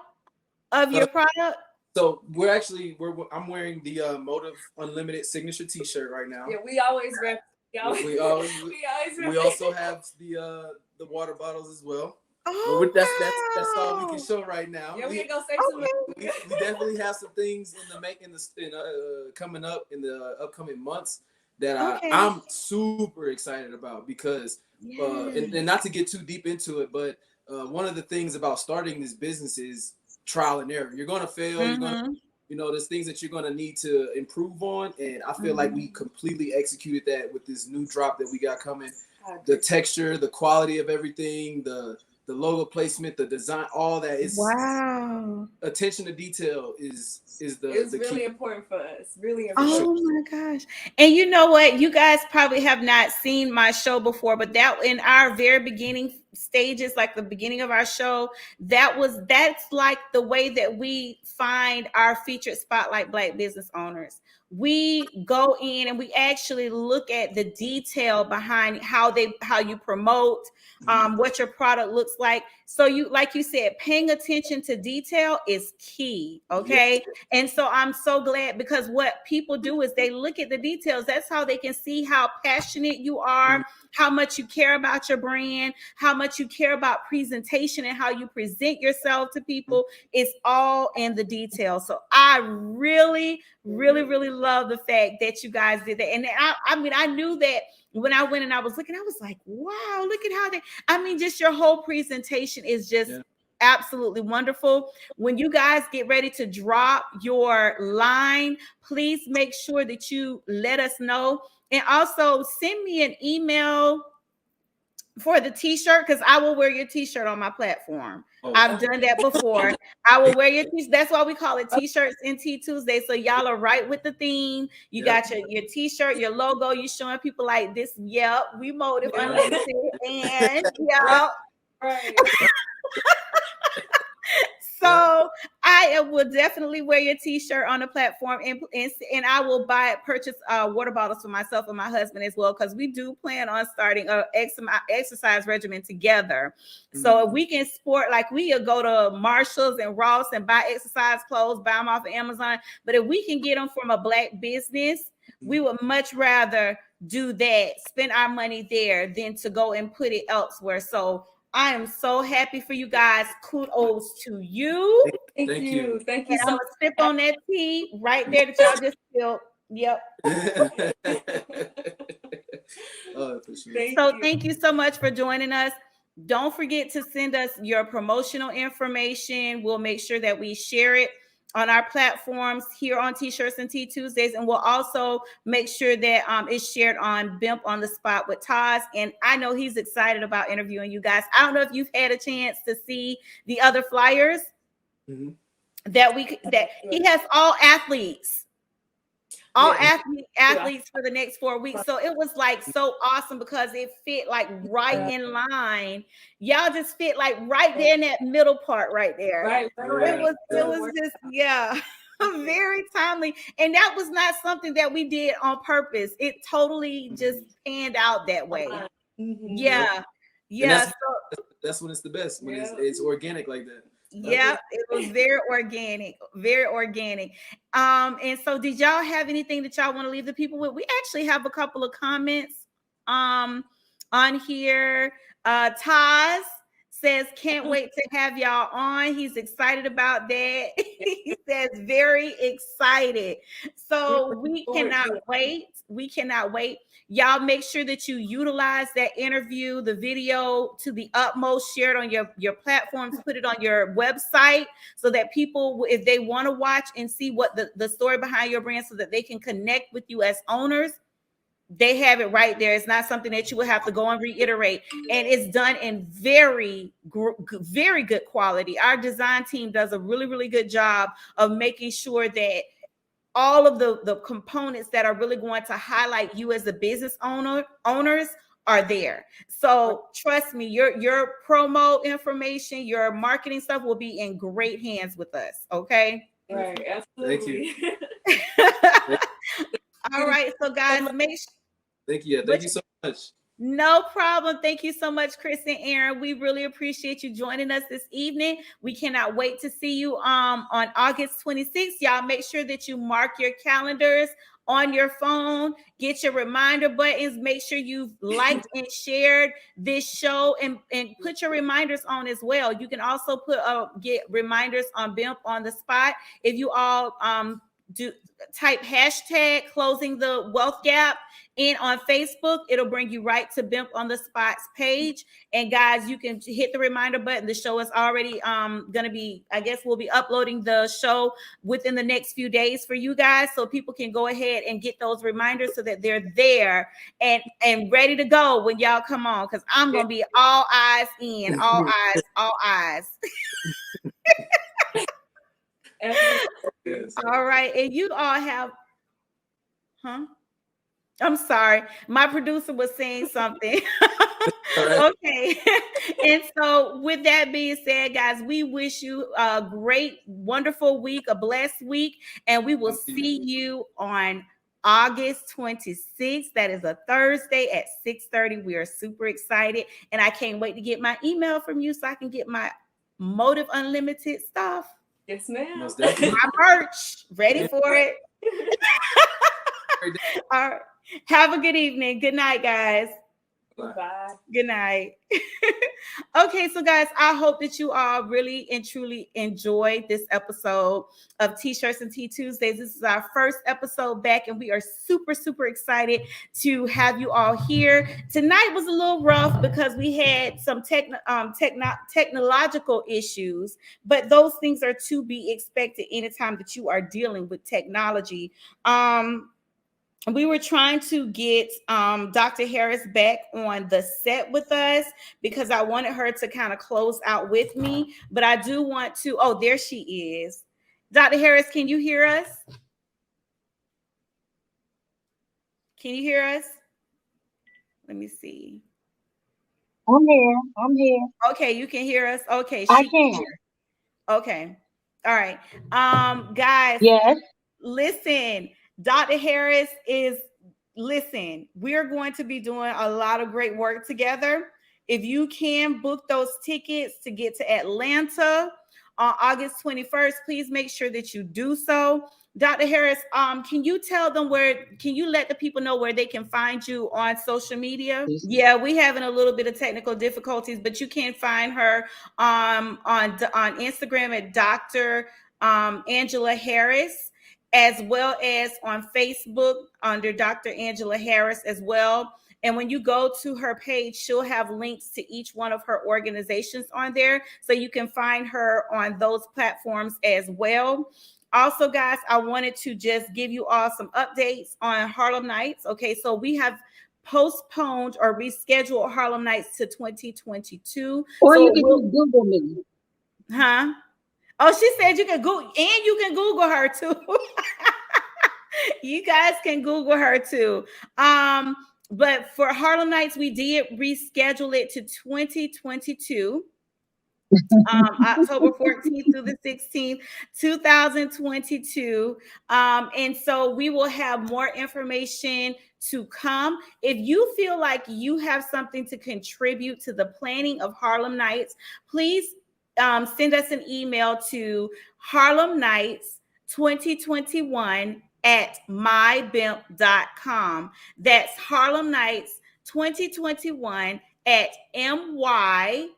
of your product? So I'm wearing the MOTIV Unlimited signature T-shirt right now. Yeah, we always rep. We also have the water bottles as well. Oh, but that's all we can show right now. Yeah, we can go say we definitely have some things coming up in the upcoming months that I'm super excited about, because and not to get too deep into it, but one of the things about starting this business is trial and error. You're gonna fail. You're gonna, there's things that you're gonna need to improve on, and I feel like we completely executed that with this new drop that we got coming. The texture, the quality of everything, the logo placement, the design, all that is attention to detail is the really key. Important for us. Really important. Oh my gosh. And you know what? You guys probably have not seen my show before, but that in our very beginning stages, like the beginning of our show, that's like the way that we find our featured spotlight Black business owners. We go in and we actually look at the detail behind how you promote, what your product looks like. So like you said, paying attention to detail is key. Okay. Yes. And so I'm so glad, because what people do is they look at the details. That's how they can see how passionate you are, how much you care about your brand, how much you care about presentation and how you present yourself to people. It's all in the details. So I really, really, really love the fact that you guys did that. And I knew that when I went and I was looking, I was like, wow, look at how just your whole presentation is just absolutely wonderful. When you guys get ready to drop your line, please make sure that you let us know. And also send me an email For the t-shirt, because I will wear your t-shirt on my platform. Oh. I've done that before. I will wear your t-shirt. That's why we call it T-Shirts and Tea Tuesday. So y'all are right with the theme. You got your t-shirt, your logo. You showing people like this. Yep, we Motive Unlimited, and yep. Right. So I will definitely wear your t-shirt on the platform, and I will purchase water bottles for myself and my husband as well, because we do plan on starting a exercise regimen together. So if we can sport, like we'll go to Marshalls and Ross and buy exercise clothes, buy them off of Amazon. But if we can get them from a Black business, we would much rather do that, spend our money there, than to go and put it elsewhere. So I am so happy for you guys. Kudos to you. Thank you. Thank you And so I'm much. gonna sip on that tea right there that y'all just spilled. Yep. Oh, for sure. Thank you so much for joining us. Don't forget to send us your promotional information. We'll make sure that we share it on our platforms here on T-Shirts and Tea Tuesdays, and we'll also make sure that it's shared on BHEMP on the Spot with Taz. And I know he's excited about interviewing you guys. I don't know if you've had a chance to see the other flyers that he has all athletes. Athletes for the next 4 weeks. So it was like so awesome because it fit like right in line. Y'all just fit like right there in that middle part right there. Right. It was just, yeah, very timely. And that was not something that we did on purpose. It totally just panned out that way. Yeah. Yeah. That's when it's the best, when it's organic like that. Yeah, it was very organic, very organic. And so did y'all have anything that y'all want to leave the people with? We actually have a couple of comments on here. Taz says, can't wait to have y'all on. He's excited about that. He says, very excited. So we cannot wait. We cannot wait. Y'all make sure that you utilize that interview, the video to the utmost, share it on your platforms, put it on your website so that people, if they want to watch and see what the story behind your brand so that they can connect with you as owners, they have it right there. It's not something that you will have to go and reiterate. And it's done in very, very good quality. Our design team does a really, really good job of making sure that all of the components that are really going to highlight you as a business owners are there. So trust me, your promo information, your marketing stuff will be in great hands with us. Okay. Right. Absolutely. Thank you. All right. So guys, make sure. Thank you. Thank you so much. No problem. Thank you so much, Chris and Arin. We really appreciate you joining us this evening. We cannot wait to see you on August 26th. Y'all make sure that you mark your calendars on your phone. Get your reminder buttons. Make sure you've liked and shared this show and put your reminders on as well. You can also get reminders on BHEMP on the Spot. If you all do type hashtag closing the wealth gap in on Facebook, it'll bring you right to BHEMP on the Spot's page. And guys, you can hit the reminder button. The show is already gonna be, I guess we'll be uploading the show within the next few days for you guys, so people can go ahead and get those reminders so that they're there and ready to go when y'all come on, because I'm gonna be all eyes in, all eyes. All right, and you all have, I'm sorry, my producer was saying something. Okay. And so with that being said, guys, we wish you a great, wonderful week, a blessed week, and we will see you on August 26th. That is a Thursday at 6:30. We are super excited, and I can't wait to get my email from you so I can get my Motive Unlimited stuff. Yes, ma'am. Most definitely. My merch, ready for it. All right. Have a good evening. Good night, guys. Bye. Good night. Okay, so guys, I hope that you all really and truly enjoyed this episode of T-Shirts and Tea Tuesdays. This is our first episode back, and we are super, super excited to have you all here. Tonight was a little rough because we had some technological issues, but those things are to be expected anytime that you are dealing with technology. we were trying to get Dr. Harris back on the set with us because I wanted her to kind of close out with me. But I do want to, oh, there she is. Dr. Harris, can you hear us? Can you hear us? Let me see. I'm here. I'm here. Okay, you can hear us. Okay, I can. Okay. All right. Guys, Yes. listen, Dr. Harris listen, we're going to be doing a lot of great work together. If you can book those tickets to get to Atlanta on August 21st, please make sure that you do so. Dr. Harris, can you tell them can you let the people know where they can find you on social media? Yeah, we having a little bit of technical difficulties, but you can find her on Instagram at Dr. Angela Harris, as well as on Facebook under Dr. Angela Harris as well. And when you go to her page, she'll have links to each one of her organizations on there, so you can find her on those platforms as well. Also, guys, I wanted to just give you all some updates on Harlem Nights. Okay, so we have postponed or rescheduled Harlem Nights to 2022. Or so you can just Google me. Huh? Oh, she said you can Google, and you can Google her too. You guys can Google her too. But for Harlem Nights, we did reschedule it to 2022. October 14th through the 16th, 2022. And so we will have more information to come. If you feel like you have something to contribute to the planning of Harlem Nights, please send us an email to Harlem Nights 2021 at mybemp.com. That's Harlem Nights 2021 at MY,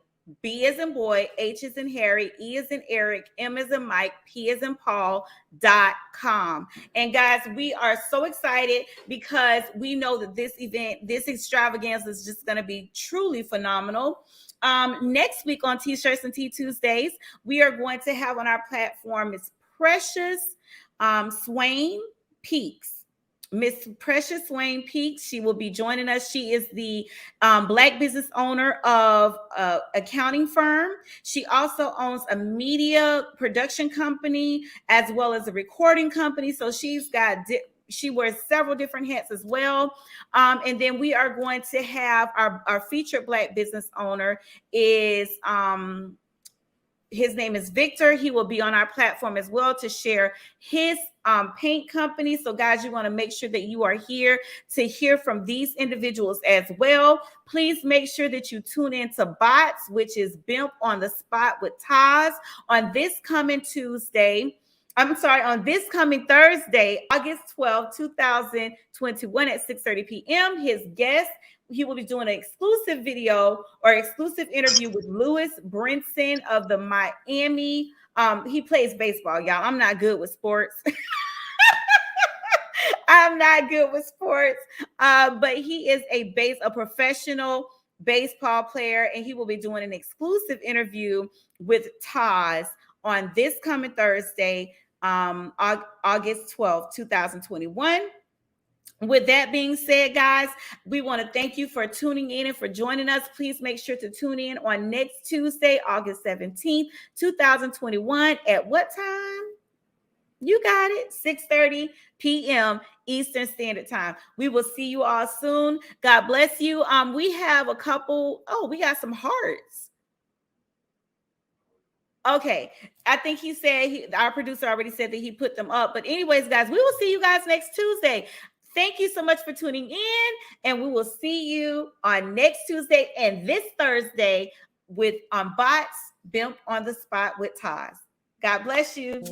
B as in boy, H as in Harry, E as in Eric, M as in Mike, P as in Paul.com. And guys, we are so excited because we know that this event, this extravaganza is just going to be truly phenomenal. Next week on T-Shirts and Tea Tuesdays, we are going to have on our platform Miss Precious Swain Peaks. Miss Precious Swain Peaks, she will be joining us. She is the Black business owner of an accounting firm. She also owns a media production company as well as a recording company. So she wears several different hats as well. And then we are going to have our featured Black business owner is his name is Victor. He will be on our platform as well to share his paint company. So guys, you want to make sure that you are here to hear from these individuals as well. Please make sure that you tune in to BOTS, which is BEMP on the Spot with Taz, on this coming Thursday, August 12, 2021 at 6:30 p.m. His guest, he will be doing an exclusive video or exclusive interview with Lewis Brinson of the Miami. He plays baseball, y'all. I'm not good with sports. I'm not good with sports, but he is a professional baseball player, and he will be doing an exclusive interview with Taz on this coming Thursday, August 12th, 2021. With that being said, guys, we want to thank you for tuning in and for joining us. Please make sure to tune in on next Tuesday, August 17th, 2021. At what time? You got it. 6:30 p.m. Eastern Standard Time. We will see you all soon. God bless you. We have a couple. Oh, we got some hearts. Okay. I think he said our producer already said that he put them up. But anyways, guys, we will see you guys next Tuesday. Thank you so much for tuning in, and we will see you on next Tuesday and this Thursday with BOTS, BEMP on the Spot with Taz. God bless you.